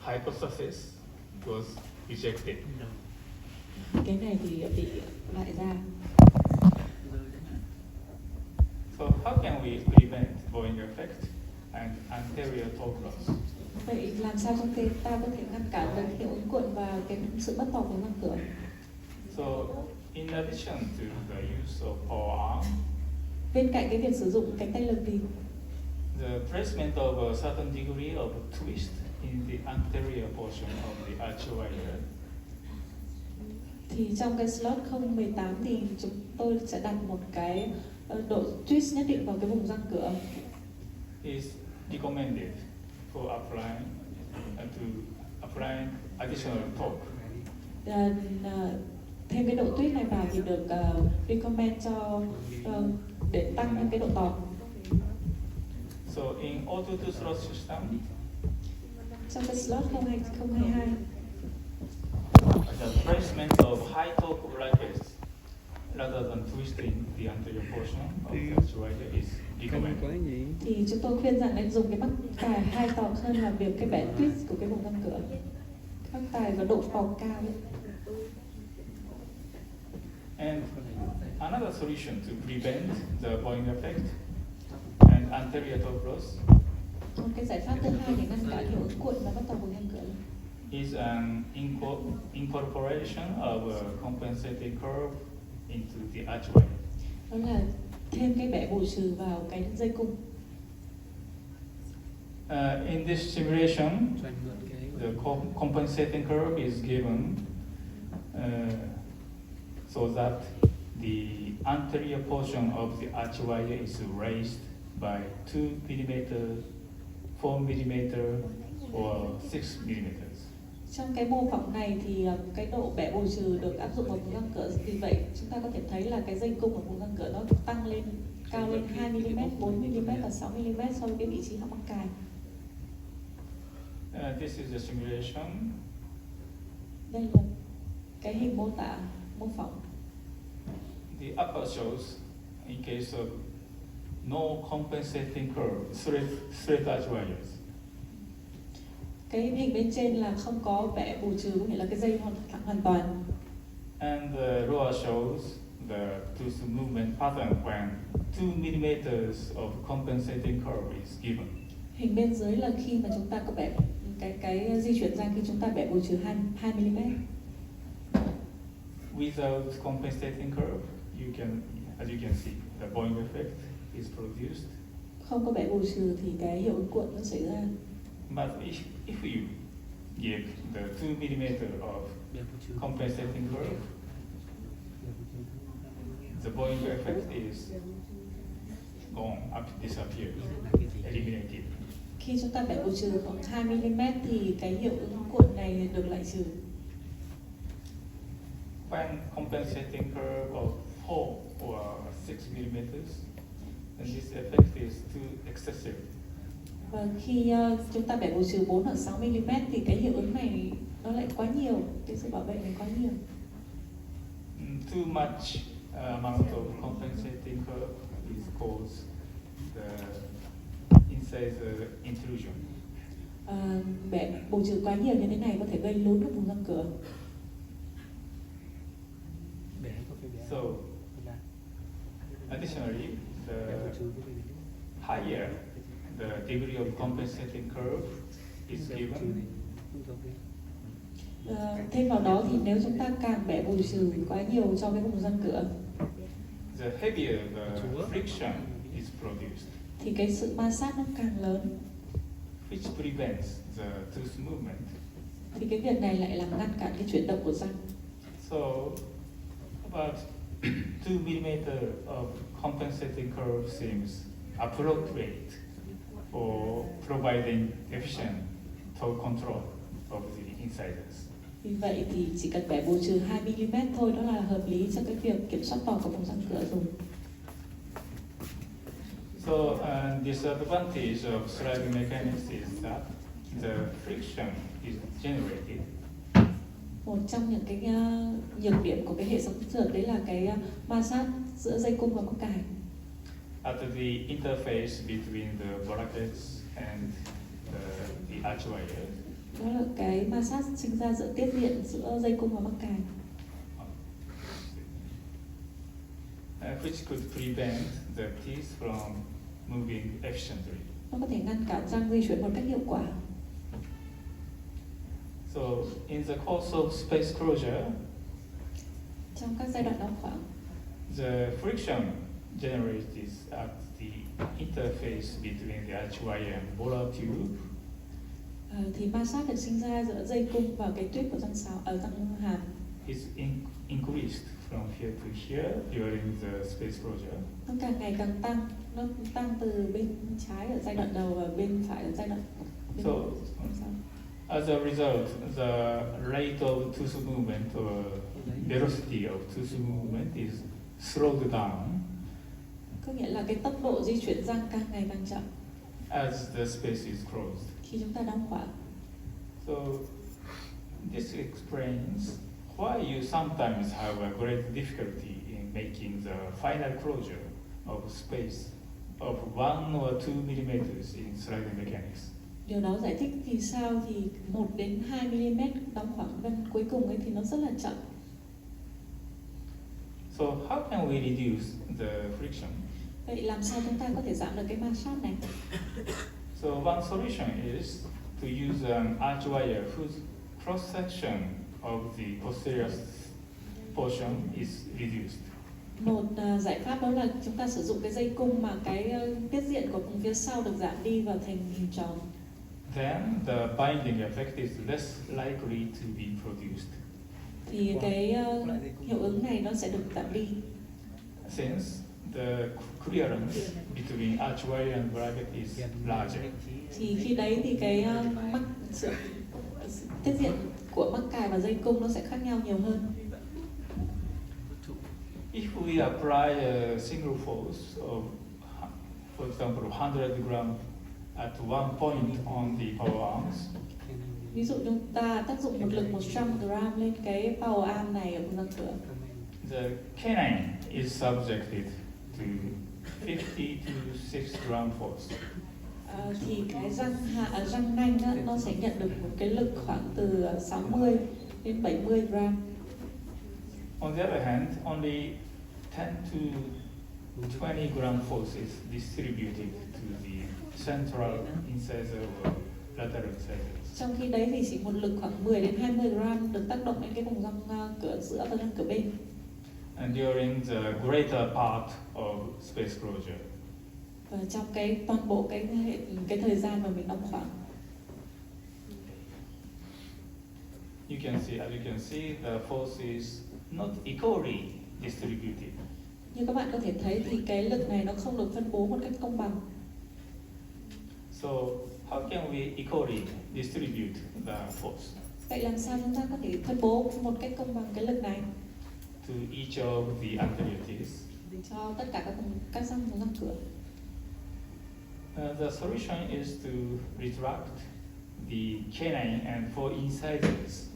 hypothesis was rejected. Cái này thì bị loại ra. So how can we prevent bowing effect and anterior toe growth? Vậy làm sao chúng ta có thể ngăn cản được hiệu ứng cuộn và cái sự mất tọt của răng cửa? So In addition to the use of power arm, Bên cạnh cái việc sử dụng cánh tay lực thì the placement of a certain degree of twist in the anterior portion of the arch wire trong cái slot 018 thì chúng tôi sẽ đặt một cái độ twist nhất định vào cái vùng răng cửa. is recommended for applying additional torque. Thêm cái độ twist này vào thì được recommend cho để tăng cái độ tọt. So in auto slot system, Trong cái slot 022 the placement of high torque brackets rather than twisting the anterior portion of the arch wire is recommended. thì chúng tôi khuyên rằng nên dùng cái mắc tài hai tọt hơn là việc cái bẻ twist của cái vùng răng cửa. Mắc tài có độ phóng cao ấy. And another solution to prevent the bowing effect and anterior torque loss Một cái giải pháp thứ hai để ngăn cản hiệu ứng cuộn và bắt tọt vùng răng cửa is an incorporation of a compensating curve into the arch wire. đó là thêm cái bẻ bù trừ vào cái dây cung. In this simulation, the compensating curve is given so that the anterior portion of the arch wire is raised by 2 mm, 4 mm, or 6 mm. Trong cái mô phỏng này thì cái độ bẻ bù trừ được áp dụng vào vùng răng cửa, vì vậy chúng ta có thể thấy là cái dây cung ở vùng răng cửa nó tăng lên cao lên 2 mm, 4 mm và 6 mm so với cái vị trí họng mắc cài. This is the simulation. Đây là cái hình mô tả mô phỏng. The upper shows in case of no compensating curve, straight arch wires. Cái hình bên trên là không có bẻ bù trừ, có nghĩa là cái dây hoàn toàn. And the lower shows the tooth movement pattern when 2 mm of compensating curve is given. Hình bên dưới là khi mà chúng ta có bẻ cái di chuyển răng khi chúng ta bẻ bù trừ 2 mm. Without compensating curve, as you can see, the bowing effect is produced. Không có bẻ bù trừ thì cái hiệu ứng cuộn nó xảy ra. But if you give the 2 mm of compensating curve, the bowing effect is gone, disappeared, eliminated. Khi chúng ta bẻ bù trừ khoảng 2 mm thì cái hiệu ứng cuộn này được loại trừ. When compensating curve of 4 or 6 mm, then this effect is too excessive. Và khi chúng ta bẻ bù trừ 4 hoặc 6 mm thì cái hiệu ứng này nó lại quá nhiều, cái sự bảo vệ này quá nhiều. Too much amount of compensating curve is cause the incisor intrusion. Bẻ bù trừ quá nhiều như thế này có thể gây lún ở vùng răng cửa. So, additionally, the higher the degree of compensating curve is given, Thêm vào đó thì nếu chúng ta càng bẻ bù trừ quá nhiều cho cái vùng răng cửa, the heavier the friction is produced, thì cái sự ma sát nó càng lớn, which prevents the tooth movement. thì cái việc này lại làm ngăn cản cái chuyển động của răng. So, about 2 mm of compensating curve seems appropriate for providing efficient toe control of the incisors. Vì vậy thì chỉ cần bẻ bù trừ 2 mm thôi, đó là hợp lý cho cái việc kiểm soát tọt của vùng răng cửa dùng. So, disadvantage of sliding mechanics is that the friction is generated. Một trong những cái nhược điểm của cái hệ thống trượt đấy là cái ma sát giữa dây cung và mắc cài. At the interface between the brackets and the arch wire. Đó là cái ma sát sinh ra giữa tiết điện giữa dây cung và mắc cài. Which could prevent the teeth from moving efficiently. Nó có thể ngăn cản răng di chuyển một cách hiệu quả. So, in the course of space closure, trong các giai đoạn đóng khoảng. The friction generated at the interface between the arch wire and borer tube Thì ma sát được sinh ra giữa dây cung và cái tuyết của răng sáo ở răng hàm is increased from here to here during the space closure. nó càng ngày càng tăng, nó tăng từ bên trái ở giai đoạn đầu và bên phải ở giai đoạn bên So, sau. as a result, the rate of tooth movement or velocity of tooth movement is slowed down Có nghĩa là cái tốc độ di chuyển răng càng ngày càng chậm as the space is closed. khi chúng ta đóng khoảng. So, this explains why you sometimes have a great difficulty in making the final closure of space of 1 or 2 millimeters in sliding mechanics. Điều đó giải thích vì sao thì 1 đến 2 mm đóng khoảng vân cuối cùng ấy thì nó rất là chậm. So how can we reduce the friction? Vậy làm sao chúng ta có thể giảm được cái ma sát này? So one solution is to use an arch wire whose cross section of the posterior portion is reduced. Một giải pháp đó là chúng ta sử dụng cái dây cung mà cái tiết diện của vùng phía sau được giảm đi vào thành hình tròn. Then the binding effect is less likely to be produced. Thì cái hiệu ứng này nó sẽ được giảm đi. Since the clearance between arch wire and bracket is larger. Thì khi đấy thì cái mắc sự tiết diện của mắc cài và dây cung nó sẽ khác nhau nhiều hơn. If we apply a single force of, for example, 100 grams at one point on the power arms, Ví dụ chúng ta tác dụng một lực 100 gram lên cái power arm này ở vùng răng cửa. the canine is subjected to 50 to 6 gram force. Thì cái răng nanh đó, nó sẽ nhận được một cái lực khoảng từ 60 đến 70 gram. On the other hand, only 10 to 20 gram force is distributed to the central incisor or lateral incisors. Trong khi đấy thì chỉ một lực khoảng 10 đến 20 gram được tác động đến cái vùng răng cửa giữa và răng cửa bên. And during the greater part of space closure. Và trong cái toàn bộ cái thời gian mà mình đóng khoảng. As you can see, the force is not equally distributed. Như các bạn có thể thấy thì cái lực này nó không được phân bố một cách công bằng. So how can we equally distribute the force Vậy làm sao chúng ta có thể phân bố một cách công bằng cái lực này to each of the anterior teeth? cho tất cả các răng cửa? The solution is to retract the canine and 4 incisors.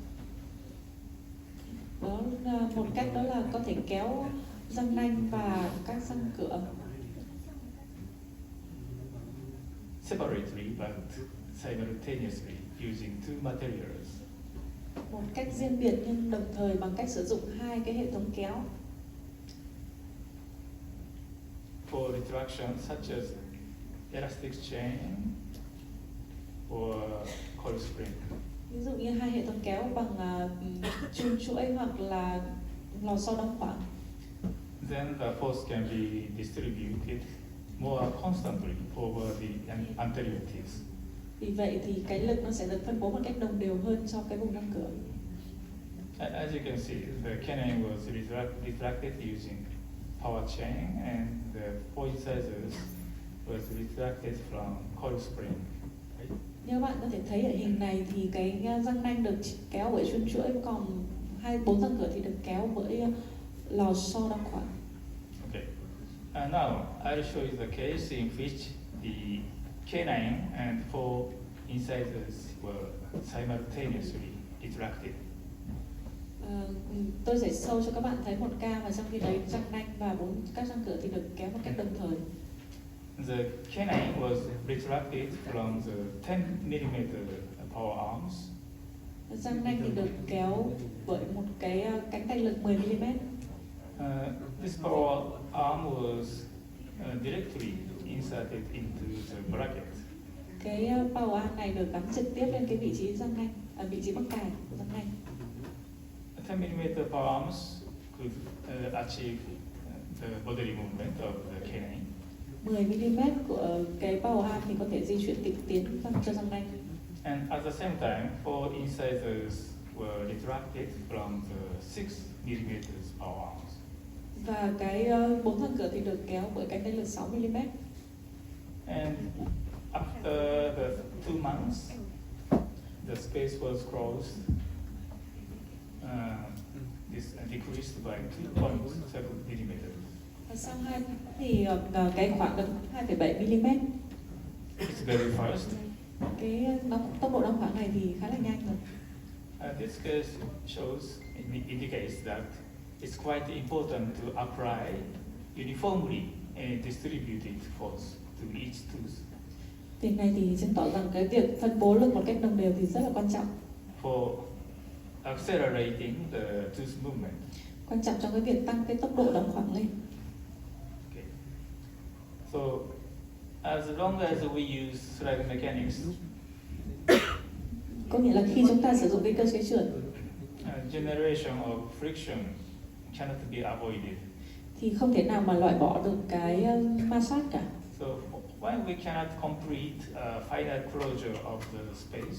Đó là một cách, đó là có thể kéo răng nanh và các răng cửa Separately but simultaneously using 2 materials. một cách riêng biệt nhưng đồng thời bằng cách sử dụng hai cái hệ thống kéo. For retraction such as elastic chain or coil spring. Ví dụ như hai hệ thống kéo bằng chun chuỗi hoặc là lò xo đóng khoảng. Then the force can be distributed more constantly over the anterior teeth. Vì vậy thì cái lực nó sẽ được phân bố một cách đồng đều hơn cho cái vùng răng cửa. As you can see, the canine was retracted using power chain, and the 4 incisors was retracted from coil spring. Như các bạn có thể thấy ở hình này thì cái răng nanh được kéo bởi chun chuỗi, còn 4 răng cửa thì được kéo bởi lò xo đóng khoảng. Okay. And now I'll show you the case in which the canine and 4 incisors were simultaneously retracted. Tôi sẽ show cho các bạn thấy một ca mà trong khi đấy răng nanh và các răng cửa thì được kéo một cách đồng thời. The canine was retracted from the 10mm power arms. Răng nanh thì được kéo bởi một cái cánh tay lực 10mm. This power arm was directly inserted into the bracket. Cái power arm này được gắn trực tiếp lên cái vị trí răng nanh, vị trí mắc cài của răng nanh. 10mm power arms could achieve the bodily movement of the canine. 10 mm của cái bào hàm thì có thể di chuyển tiến cho răng nanh. And at the same time, 4 incisors were retracted from the 6 mm bowel arms. Và cái 4 răng cửa thì được kéo bởi cánh tay lực 6 mm. And after the 2 months, the space was closed. This decreased by 2.7 mm. Và sau 2 tháng thì cái khoảng được 2,7 mm. It's very fast. Cái tốc độ đóng khoảng này thì khá là nhanh rồi. This case indicates that it's quite important to apply uniformly distributed force to each tooth. Việc này thì chứng tỏ rằng cái việc phân bố lực một cách đồng đều thì rất là quan trọng. For accelerating the tooth movement. Quan trọng trong cái việc tăng cái tốc độ đóng khoảng lên. Okay. So, as long as we use slide mechanics, có nghĩa là khi chúng ta sử dụng cái cơ chế trượt, generation of friction cannot be avoided. Thì không thể nào mà loại bỏ được cái ma sát cả. So, why we cannot complete final closure of the space?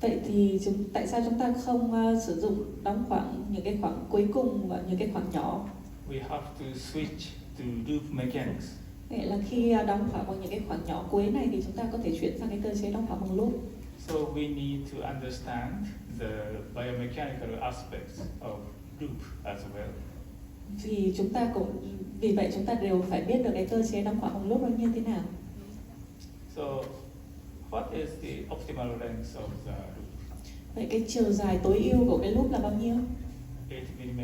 Vậy thì tại sao chúng ta không sử dụng đóng khoảng những cái khoảng cuối cùng và những cái khoảng nhỏ? We have to switch to loop mechanics. Nghĩa là khi đóng khoảng bằng những cái khoảng nhỏ cuối này thì chúng ta có thể chuyển sang cái cơ chế đóng khoảng bằng loop. So we need to understand the biomechanical aspects of loop as well. Vì vậy chúng ta đều phải biết được cái cơ chế đóng khoảng bằng loop nó như thế nào. So what is the optimal length of the loop? Vậy cái chiều dài tối ưu của cái loop là bao nhiêu? 8 mm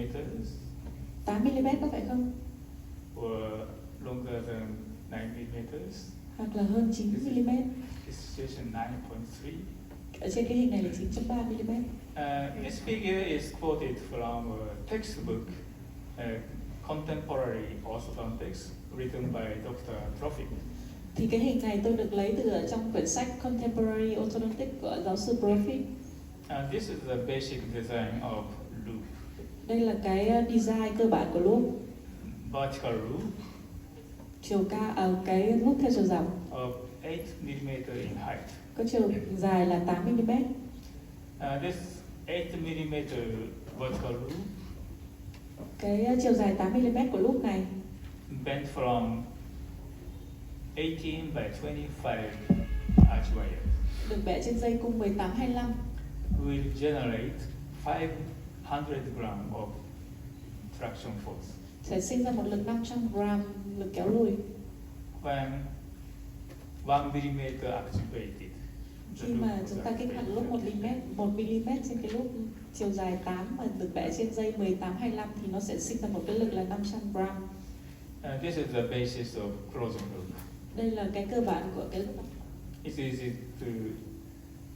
8 mm có phải không? or longer than 9 mm? Hoặc là hơn 9 mm? This situation 9.3. Ở trên cái hình này là 9.3 mm. This figure is quoted from a textbook, Contemporary Orthodontics, written by Dr. Profit. Thì cái hình này tôi được lấy từ ở trong quyển sách Contemporary Orthodontics của giáo sư Profit. And this is the basic design of loop. Đây là cái design cơ bản của loop. Vertical loop Cái loop theo chiều dọc of 8 mm in height. có chiều dài là 8 mm. This 8 mm vertical loop Cái chiều dài 8 mm của loop này bent from 18 by 25 arch wire được bẻ trên dây cung 18-25 will generate 500 gram of traction force. sẽ sinh ra một lực 500 gram lực kéo lùi When 1 mm activated. khi mà chúng ta kích hoạt loop 1 mm trên cái loop chiều dài 8 mà được bẻ trên dây 18-25 thì nó sẽ sinh ra một cái lực là 500 gram. This is the basis of closing loop. Đây là cái cơ bản của cái loop. It's easy to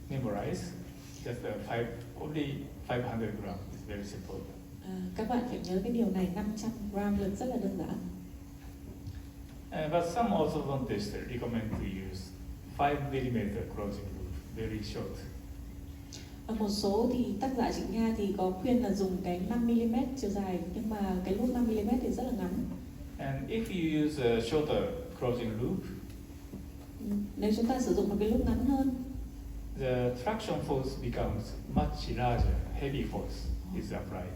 memorize. Just only 500 gram. It's very simple. Các bạn phải nhớ cái điều này, 500 gram lực rất là đơn giản. But some orthodontists recommend to use 5 mm closing loop, very short. Ở một số thì tác giả chỉnh nha thì có khuyên là dùng cái 5 mm chiều dài, nhưng mà cái loop 5 mm thì rất là ngắn. And if you use a shorter closing loop, nếu chúng ta sử dụng một cái loop ngắn hơn, the traction force becomes much larger, heavy force is applied.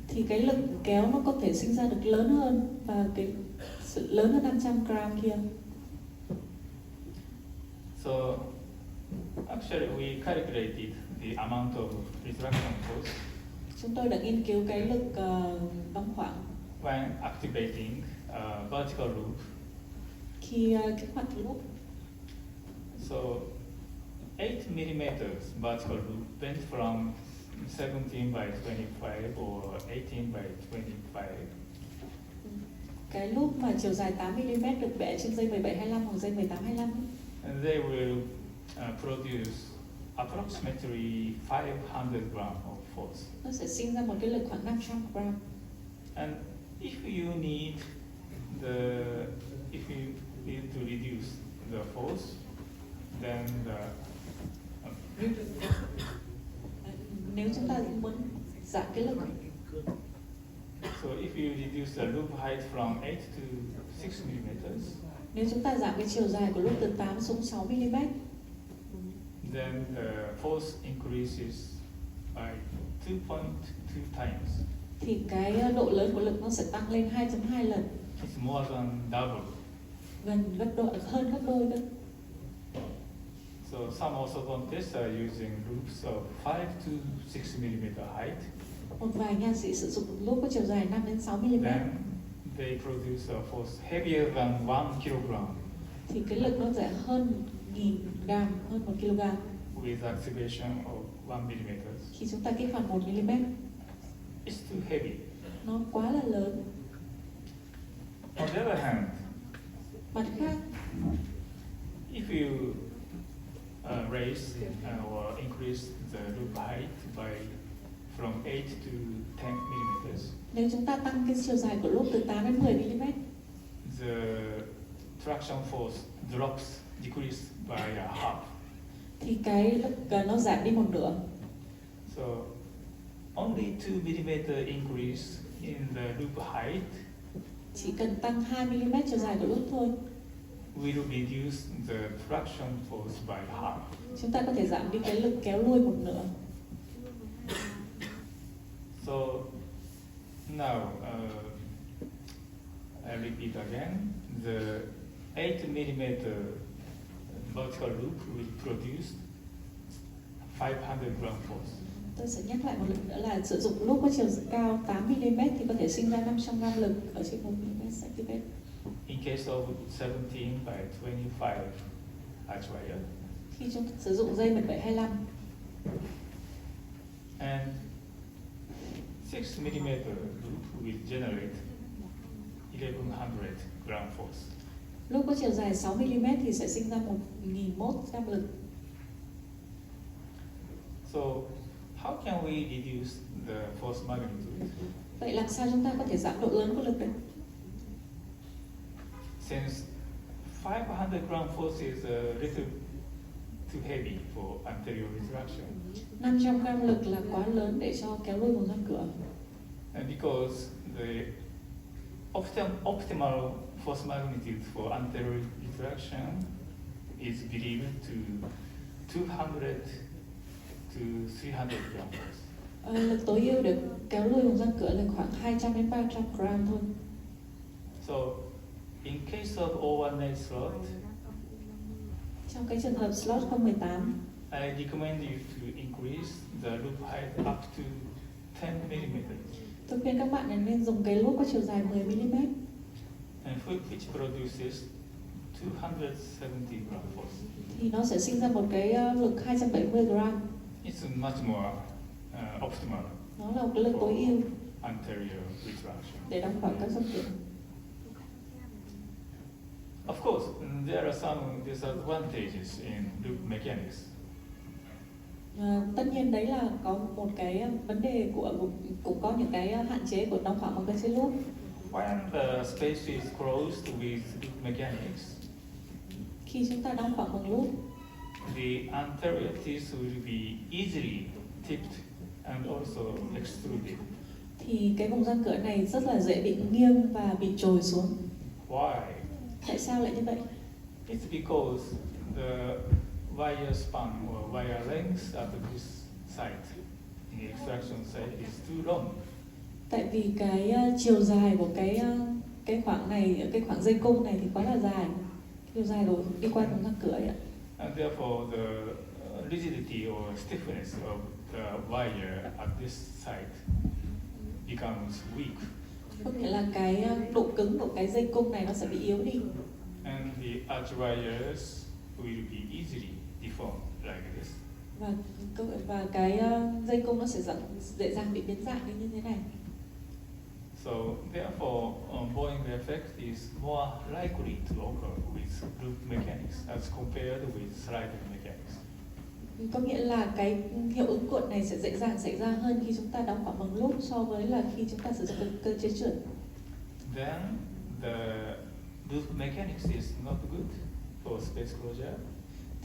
Thì cái lực kéo nó có thể sinh ra được lớn hơn và cái sự lớn hơn 500 gram kia. So actually we calculated the amount of retraction force Chúng tôi đã nghiên cứu cái lực đóng khoảng when activating vertical loop. khi kích hoạt loop. So 8 mm vertical loop bent from 17 by 25 or 18 by 25. Cái loop mà chiều dài 8 mm được bẻ trên dây 17-25 hoặc dây 18-25. And they will produce approximately 500 gram of force. Nó sẽ sinh ra một cái lực khoảng 500 gram. And if you need to reduce the force, then Nếu chúng ta muốn giảm cái lực So if you reduce the loop height from 8 to 6 millimeters, Nếu chúng ta giảm cái chiều dài của loop từ 8 xuống 6 mm, then the force increases by 2.2 times. thì cái độ lớn của lực nó sẽ tăng lên 2.2 lần, It's more than double. gần hơn gấp đôi cơ. So some orthodontists are using loops of 5 to 6 millimeter height. Một vài nha sĩ sử dụng loop có chiều dài 5 đến 6 mm, Then they produce a force heavier than 1 kilogram thì cái lực nó sẽ hơn 1000 gram, hơn 1 kg with activation of 1 millimeter. khi chúng ta kích hoạt 1 mm. It's too heavy. Nó quá là lớn. On the other hand, Mặt khác, if you raise or increase the loop height from 8 to 10 millimeters, nếu chúng ta tăng cái chiều dài của loop từ 8 đến 10 mm, the traction force decrease by a half. thì cái lực nó giảm đi một nửa. So only 2 millimeter increase in the loop height Chỉ cần tăng 2 mm chiều dài của loop thôi, will reduce the traction force by half. chúng ta có thể giảm đi cái lực kéo lui một nửa. So now I repeat again, the 8 millimeter vertical loop will produce 500 gram force. Tôi sẽ nhắc lại một lần nữa là sử dụng loop có chiều cao 8 mm thì có thể sinh ra 500 gram lực ở trên 1 cm. In case of 17 by 25 arch wire, Khi chúng ta sử dụng dây 1725, and 6 millimeter loop will generate 1100 gram force. loop có chiều dài 6 mm thì sẽ sinh ra 1001 gram lực. So how can we reduce the force magnitude? Vậy làm sao chúng ta có thể giảm độ lớn của lực được? Since 500 gram force is a little too heavy for anterior retraction, 500 gram lực là quá lớn để cho kéo lui vùng răng cửa. and because the optimal force magnitude for anterior retraction is believed to 200 to 300 gram force. Lực tối ưu để kéo lui vùng răng cửa là khoảng 200 đến 300 gram thôi. So in case of overnight slot, Trong cái trường hợp slot 018, I recommend you to increase the loop height up to 10 millimeters, tôi khuyên các bạn nên dùng cái loop có chiều dài 10 mm, and which produces 270 gram force. thì nó sẽ sinh ra một cái lực 270 gram. It's much more optimal Nó là một cái lực tối ưu anterior retraction. để đóng khoảng các răng cửa. Of course, there are some disadvantages in loop mechanics. Tất nhiên đấy là có một cái vấn đề cũng có những cái hạn chế của đóng khoảng bằng cơ chế loop. When the space is closed with loop mechanics, Khi chúng ta đóng khoảng bằng loop, the anterior teeth will be easily tipped and also extruded. thì cái vùng răng cửa này rất là dễ bị nghiêng và bị trồi xuống. Why? Tại sao lại như vậy? It's because the wire span or wire length at this site, in the extraction site, is too long. Tại vì cái chiều dài của cái khoảng này, cái khoảng dây cung này thì quá là dài. Chiều dài của đi qua vùng răng cửa ấy ạ. And therefore, the rigidity or stiffness of the wire at this site becomes weak. Có nghĩa là cái độ cứng của cái dây cung này nó sẽ bị yếu đi. And the arch wires will be easily deformed like this. Và cái dây cung nó sẽ dễ dàng bị biến dạng như thế này. So therefore, bowing effect is more likely to occur with loop mechanics as compared with sliding mechanics. Có nghĩa là cái hiệu ứng cuộn này sẽ dễ dàng xảy ra hơn khi chúng ta đóng khoảng bằng loop so với là khi chúng ta sử dụng cơ chế trượt. Then the loop mechanics is not good for space closure.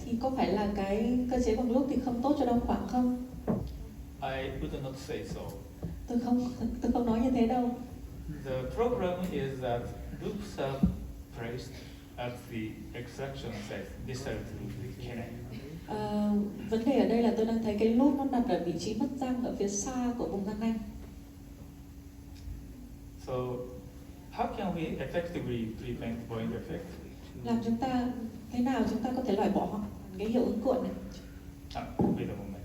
Thì có phải là cái cơ chế bằng loop thì không tốt cho đóng khoảng không? I would not say so. Tôi không nói như thế đâu. The problem is that loops are placed at the extraction site distal to the canine. Vấn đề ở đây là tôi đang thấy cái loop nó đặt ở vị trí mất răng ở phía xa của vùng răng nanh. So, how can we effectively prevent Boeing effect? Làm thế nào chúng ta có thể loại bỏ cái hiệu ứng cuộn này? Wait a moment.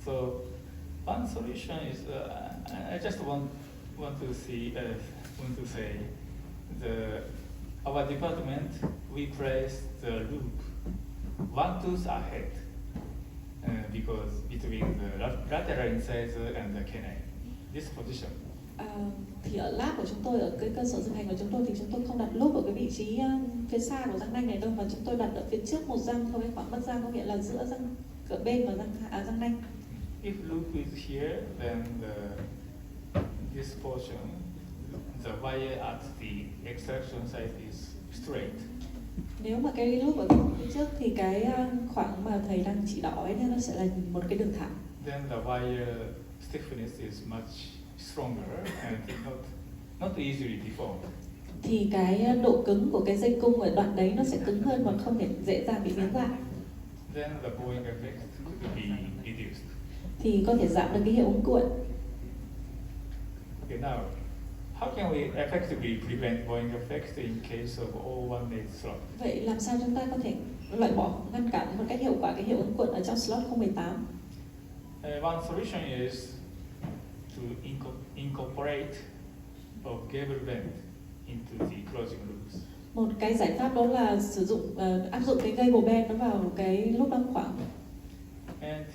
So, one solution is I just want to say our department we place the loop one tooth ahead because between the lateral incisor and the canine. This position. Thì ở lab của chúng tôi, ở cái cơ sở thực hành của chúng tôi thì chúng tôi không đặt loop ở cái vị trí phía xa của răng nanh này đâu, mà chúng tôi đặt ở phía trước một răng thôi, khoảng mất răng, có nghĩa là giữa răng cửa bên và răng nanh. If loop is here, then this portion, the wire at the extraction site is straight. Nếu mà cái loop ở phía trước thì cái khoảng mà thầy đang chỉ đỏ ấy nó sẽ là một cái đường thẳng. Then the wire stiffness is much stronger and not easily deformed. Thì cái độ cứng của cái dây cung ở đoạn đấy nó sẽ cứng hơn và không thể dễ dàng bị biến dạng. Then the Boeing effect could be reduced. Thì có thể giảm được cái hiệu ứng cuộn. Okay, now, how can we effectively prevent Boeing effect in case of all one-mate slot? Vậy làm sao chúng ta có thể loại bỏ, ngăn cản một cách hiệu quả cái hiệu ứng cuộn ở trong slot 018? One solution is to incorporate a gable bend into the closing loops. Một cái giải pháp đó là áp dụng cái gable bend nó vào cái loop đóng khoảng. And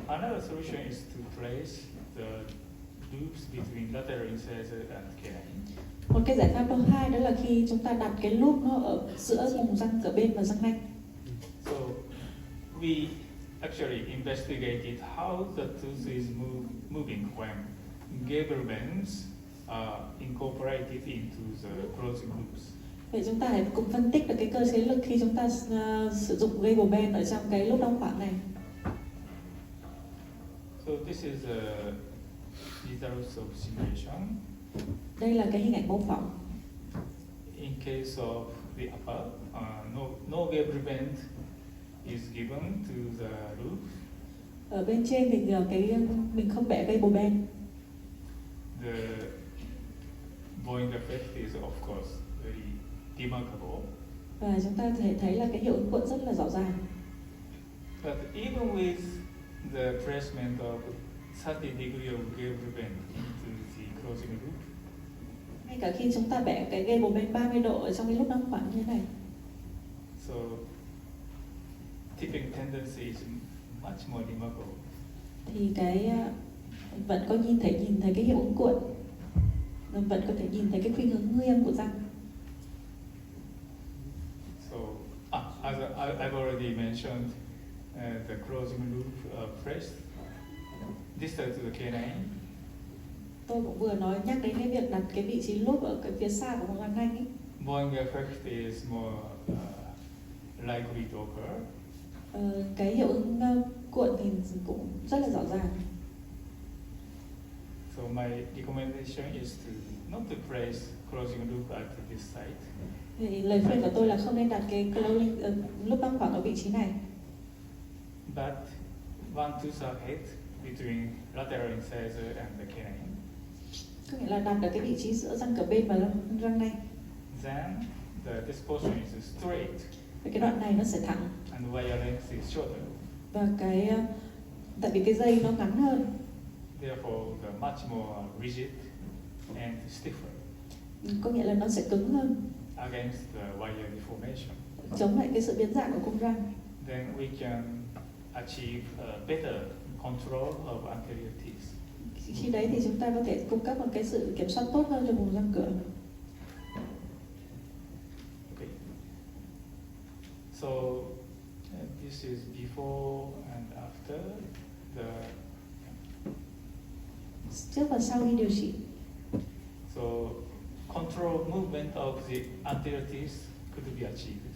another solution is to place the loops between lateral incisor and canine. Một cái giải pháp thứ hai đó là khi chúng ta đặt cái loop nó ở giữa vùng răng cửa bên và răng nanh. So we actually investigated how the tooth is moving when gable bends are incorporated into the closing loops. Vậy chúng ta hãy cùng phân tích được cái cơ chế lực khi chúng ta sử dụng gable bend ở trong cái loop đóng khoảng này. So this is the results of simulation. Đây là cái hình ảnh mô phỏng. In case of the upper, no gable bend is given to the loop. Ở bên trên thì mình không bẻ gable bend. The Boeing effect is of course very remarkable. Và chúng ta có thể thấy là cái hiệu ứng cuộn rất là rõ ràng. But even with the placement of 30 degree of gable bend into the closing loop, Ngay cả khi chúng ta bẻ cái gable bend 30 độ ở trong cái lúc đóng khoảng như thế này, so tipping tendency is much more remarkable. thì cái vẫn có nhìn thấy cái hiệu ứng cuộn, vẫn có thể nhìn thấy cái khuynh hướng nghiêng của răng. So as I've already mentioned, the closing loop placed distal to the canine. Tôi cũng vừa nhắc đến cái việc đặt cái vị trí loop ở cái phía xa của vùng răng nanh ấy. Boeing effect is more likely to occur. Cái hiệu ứng cuộn thì cũng rất là rõ ràng. So my recommendation is not to place closing loop at this site. Thì lời khuyên của tôi là không nên đặt cái loop đóng khoảng ở vị trí này. But one tooth ahead between lateral incisor and the canine. Có nghĩa là đặt ở cái vị trí giữa răng cửa bên và răng nanh. Then this portion is straight. Và cái đoạn này nó sẽ thẳng. And wire length is shorter. Và tại vì cái dây nó ngắn hơn. Therefore, the much more rigid and stiffer. Có nghĩa là nó sẽ cứng hơn. Against the wire deformation. Chống lại cái sự biến dạng của cung răng. Then we can achieve better control of anterior teeth. Khi đấy thì chúng ta có thể cung cấp một cái sự kiểm soát tốt hơn cho vùng răng cửa. Okay. So this is before and after the. Trước và sau khi điều trị. So control movement of the anterior teeth could be achieved.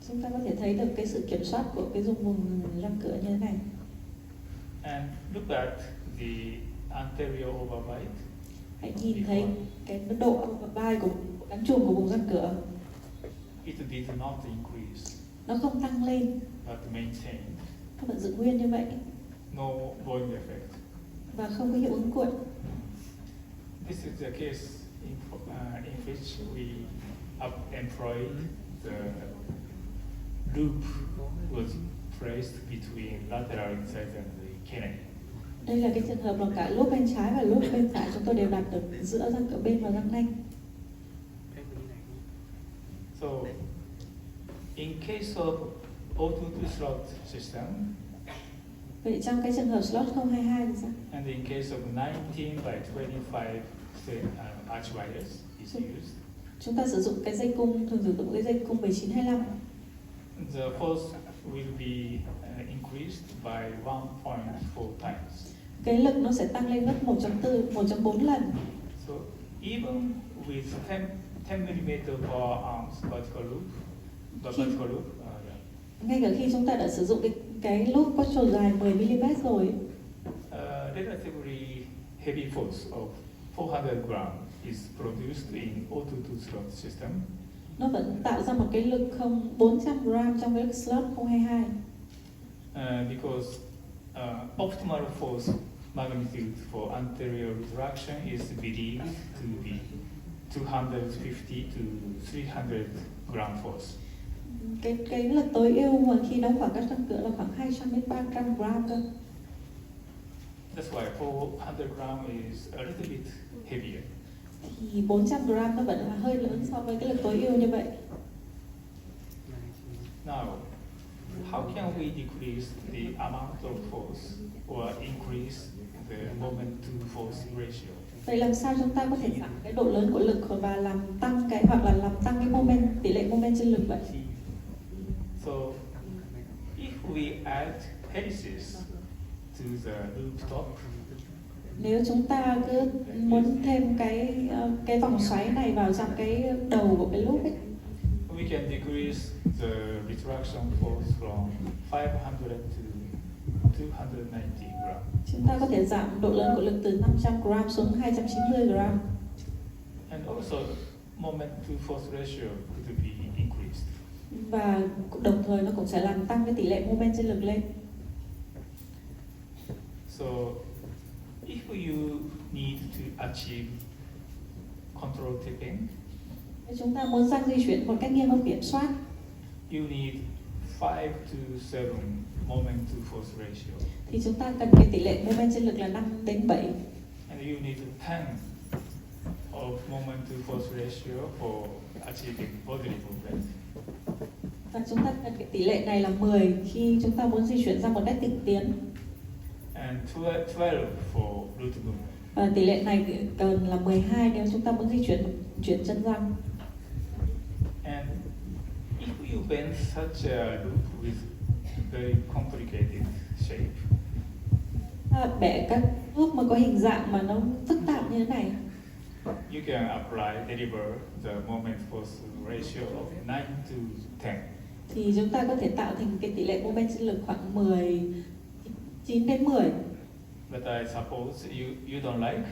Chúng ta có thể thấy được cái sự kiểm soát của cái vùng răng cửa như thế này. And look at the anterior overbite. Hãy nhìn thấy cái độ vai của cán trùm của vùng răng cửa. It did not increase, Nó không tăng lên, but maintained. nó vẫn giữ nguyên như vậy No volume effect. và không có hiệu ứng cuộn. This is the case in which we employed the loop was placed between lateral incisor and the canine. Đây là cái trường hợp mà cả lốp bên trái và lốp bên phải chúng tôi đều đặt được giữa răng cửa bên và răng nanh. So, in case of O2 slot system, Vậy trong cái trường hợp slot 022 thì sao? and in case of 19 by 25 arch wires is used, Chúng ta sử dụng cái dây cung, thường sử dụng cái dây cung 1925. the force will be increased by 1.4 times. Cái lực nó sẽ tăng lên gấp 1.4 lần. So even with 10 mm for arms vertical loop, Ngay cả khi chúng ta đã sử dụng cái loop có chiều dài 10 mm rồi, relatively heavy force of 400 grams is produced in O2 slot system. nó vẫn tạo ra một cái lực 400 gram trong cái lực slot 022. Because optimal force magnitude for anterior retraction is believed to be 250 to 300 gram force. Cái lực tối ưu mà khi đóng khoảng các răng cửa là khoảng 200 đến 300 gram cơ. That's why 400 gram is a little bit heavier. Thì 400 gram nó vẫn là hơi lớn so với cái lực tối ưu như vậy. Now, how can we decrease the amount of force or increase the moment to force ratio? Vậy làm sao chúng ta có thể giảm cái độ lớn của lực và làm tăng cái hoặc là làm tăng cái moment, tỷ lệ moment trên lực vậy? So, if we add helices to the loop top, Nếu chúng ta cứ muốn thêm cái vòng xoáy này vào trong cái đầu của cái loop ấy, we can decrease the retraction force from 500 to 290 gram. chúng ta có thể giảm độ lớn của lực từ 500 gram xuống 290 gram. And also, moment to force ratio could be increased. Và đồng thời nó cũng sẽ làm tăng cái tỷ lệ moment trên lực lên. So, if you need to achieve control tipping, Nếu chúng ta muốn răng di chuyển một cách nghiêng không kiểm soát, you need 5 to 7 moment to force ratio. thì chúng ta cần cái tỷ lệ moment trên lực là 5 đến 7. And you need 10 of moment to force ratio for achieving bodily movement. Và chúng ta cần cái tỷ lệ này là 10 khi chúng ta muốn di chuyển ra một cách cực tiến. And 12 for root movement. Và tỷ lệ này cần là 12 nếu chúng ta muốn di chuyển chân răng. And if you bend such a loop with very complicated shape, Bẻ các loop mà có hình dạng mà nó phức tạp như thế này, you can apply deliver the moment force ratio of 9 to 10. thì chúng ta có thể tạo thành cái tỷ lệ moment trên lực khoảng 9 đến 10. But I suppose you don't like.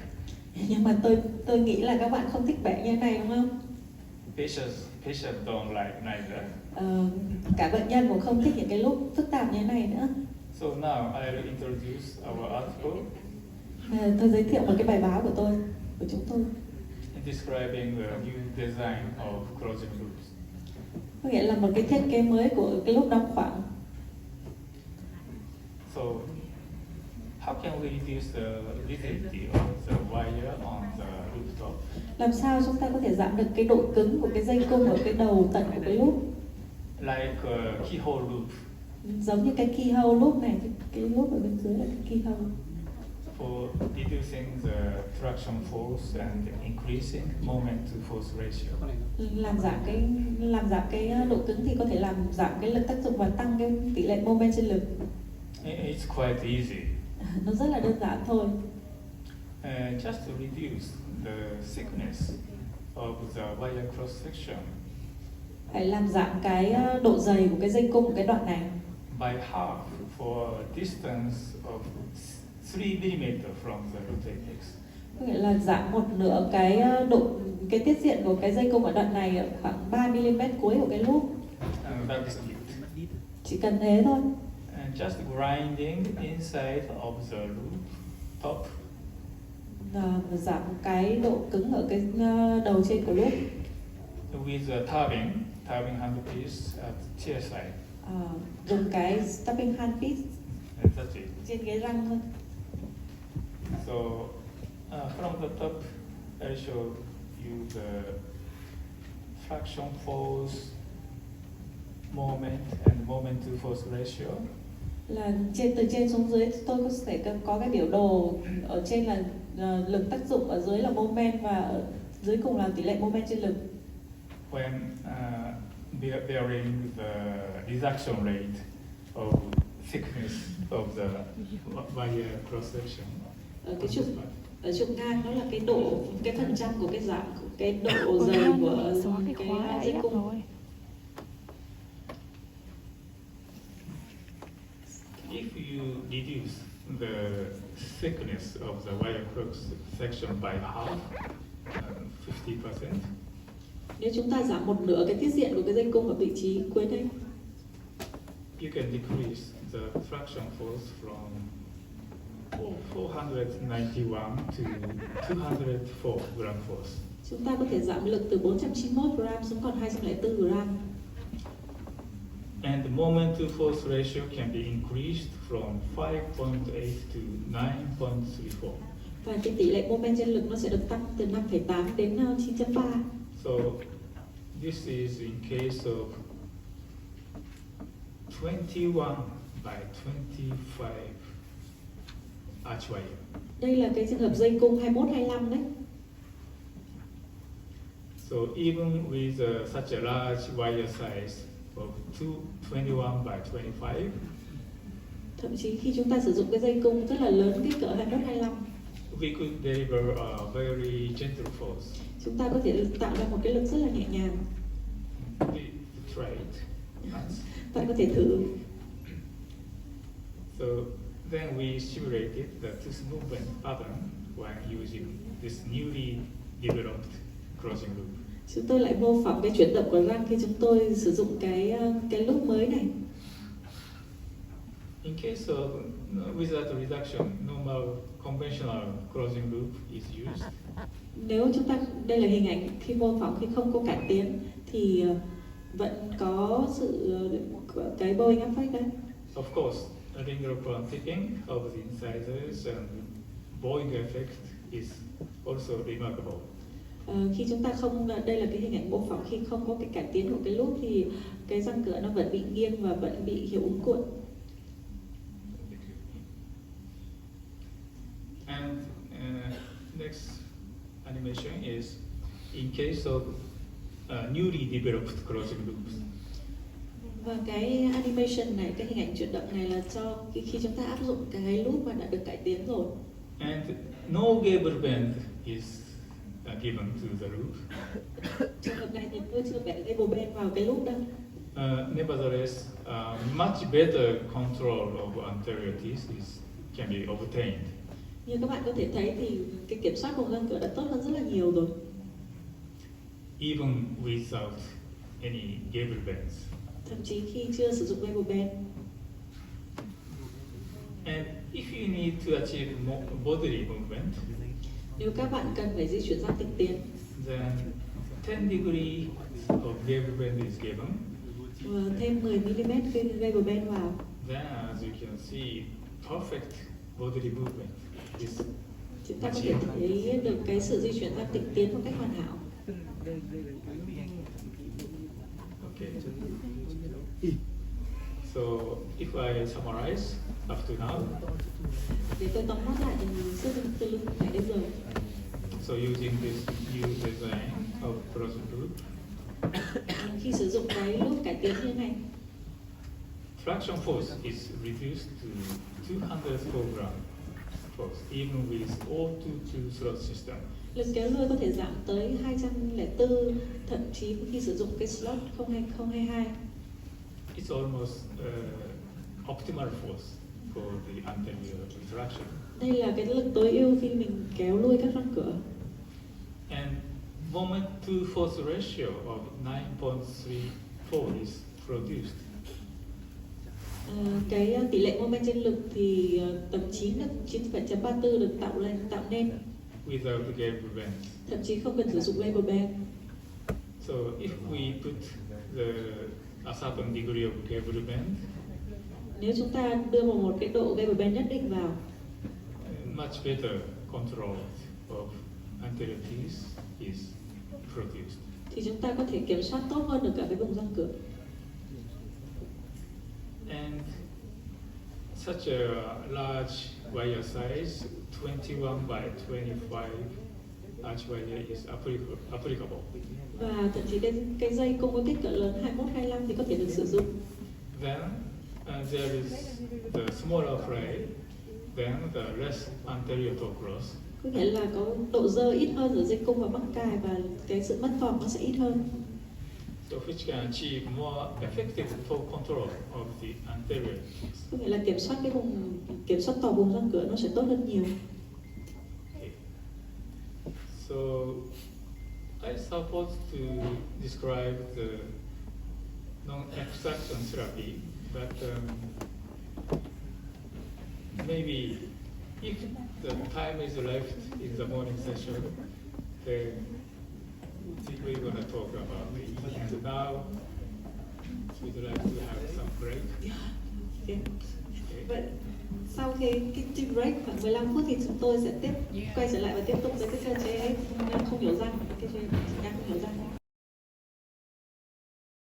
Nhưng mà tôi nghĩ là các bạn không thích bẻ như thế này đúng không? Patients don't like neither. Cả bệnh nhân cũng không thích những cái loop phức tạp như thế này nữa. So now I'll introduce our article Tôi giới thiệu một cái bài báo của chúng tôi. describing the new design of closing loops. Có nghĩa là một cái thiết kế mới của cái loop đóng khoảng. So, how can we reduce the rigidity of the wire on the loop top? Làm sao chúng ta có thể giảm được cái độ cứng của cái dây cung ở cái đầu tận của cái loop? Like a keyhole loop Giống như cái keyhole loop này, cái loop ở bên dưới là cái keyhole. for reducing the traction force and increasing moment to force ratio. Làm giảm cái độ cứng thì có thể làm giảm cái lực tác dụng và tăng cái tỷ lệ moment trên lực. It's quite easy. Nó rất là đơn giản thôi. Just to reduce the thickness of the wire cross section Phải làm giảm cái độ dày của cái dây cung của cái đoạn này by half for a distance of 3 mm from the root apex. Có nghĩa là giảm một nửa cái cái tiết diện của cái dây cung ở đoạn này ở khoảng 3 mm cuối của cái loop. That's it. Chỉ cần thế thôi. And just grinding inside of the loop top. Giảm cái độ cứng ở cái đầu trên của loop. With the tapping handpiece at tear side. Dùng cái tapping handpiece That's it. trên ghế răng thôi. So from the top, I show you the fraction force, moment and moment to force ratio. Là từ trên xuống dưới tôi có thể có cái biểu đồ, ở trên là lực tác dụng, ở dưới là moment và ở dưới cùng là tỷ lệ moment trên lực. When varying the reduction rate of thickness of the wire cross section. Ở trục ngang đó là cái phần trăm của cái giảm, cái độ dày của cái dây cung. If you reduce the thickness of the wire cross section by half, 50%. Nếu chúng ta giảm một nửa cái tiết diện của cái dây cung ở vị trí cuối đây, you can decrease the fraction force from 491 to 204 gram force. Chúng ta có thể giảm lực từ 491 gram xuống còn 204 gram. And the moment to force ratio can be increased from 5.8 to 9.34. Và cái tỷ lệ moment trên lực nó sẽ được tăng từ 5,8 đến 9.3. So this is in case of 21 by 25 arch wire. Đây là cái trường hợp dây cung 21-25 đấy. So even with such a large wire size of 21 by 25, thậm chí khi chúng ta sử dụng cái dây cung rất là lớn, kích cỡ 21-25, we could deliver a very gentle force. Chúng ta có thể tạo ra một cái lực rất là nhẹ nhàng. Try it. Bạn có thể thử. So then we simulated the tooth movement pattern while using this newly developed crossing loop. Chúng tôi lại mô phỏng cái chuyển động của răng khi chúng tôi sử dụng cái loop mới này. In case of without reduction, normal conventional crossing loop is used. Nếu chúng ta, đây là hình ảnh khi mô phỏng khi không có cải tiến thì vẫn có sự cái Boeing effect đấy. Of course, a linear crown tipping of the incisors and Boeing effect is also remarkable. Khi chúng ta không, đây là cái hình ảnh mô phỏng khi không có cái cải tiến của cái loop thì cái răng cửa nó vẫn bị nghiêng và vẫn bị hiệu ứng cuộn. And next animation is in case of newly developed crossing loops. Và cái animation này, cái hình ảnh chuyển động này là cho khi chúng ta áp dụng cái loop mà đã được cải tiến rồi. And no gable bend is given to the loop. Trường hợp này thì tôi chưa vẽ gable bend vào cái loop đâu. Nevertheless, much better control of anterior teeth can be obtained. Như các bạn có thể thấy thì cái kiểm soát của răng cửa đã tốt hơn rất là nhiều rồi. Even without any gable bends. Thậm chí khi chưa sử dụng gable bend. And if you need to achieve bodily movement, nếu các bạn cần phải di chuyển răng tinh tiến, then 10 degree of gable bend is given. Thêm 10 mm gable bend vào. Then, as you can see, perfect bodily movement is chúng ta có thể thấy được cái sự di chuyển răng tinh tiến một cách hoàn hảo. Okay. So, if I summarize up to now, để tôi tóm tắt lại từ lúc này đến giờ. So, using this new design of crossing loop, khi sử dụng cái loop cải tiến như thế này, traction force is reduced to 204 gram force, even with all-to-2 slot system. Lực kéo lưỡi có thể giảm tới 204, thậm chí khi sử dụng cái slot 022. It's almost optimal force for the anterior retraction. Đây là cái lực tối ưu khi mình kéo lui các răng cửa. And moment to force ratio of 9.34 is produced. Cái tỷ lệ mô men trên lực thì tầm 9.34 được tạo nên Without the gable band. thậm chí không cần sử dụng label band. So if we put a certain degree of gable band, Nếu chúng ta đưa một cái độ label band nhất định vào, much better control of anterior teeth is produced. thì chúng ta có thể kiểm soát tốt hơn được cả cái vùng răng cửa. And such a large wire size, 21 by 25 arch wire is applicable. Và thậm chí cái dây cung có kích cỡ lớn 21-25 thì có thể được sử dụng. Then there is the smaller fray, then the less anterior toe cross. Có nghĩa là có độ dơ ít hơn ở dây cung và mắc cài và cái sự mất vòng nó sẽ ít hơn. So which can achieve more effective toe control of the anterior. Có nghĩa là kiểm soát tỏ vùng răng cửa nó sẽ tốt hơn nhiều. Okay. So I suppose to describe the non-extraction therapy, but maybe if the time is left in the morning session, then we're going to talk about it. And now we'd like to have some break. Okay. Okay. Vậy sau cái break khoảng 15 phút thì chúng tôi sẽ quay trở lại và tiếp tục với cái cơ chế không hiểu răng, cái cơ chế không hiểu răng.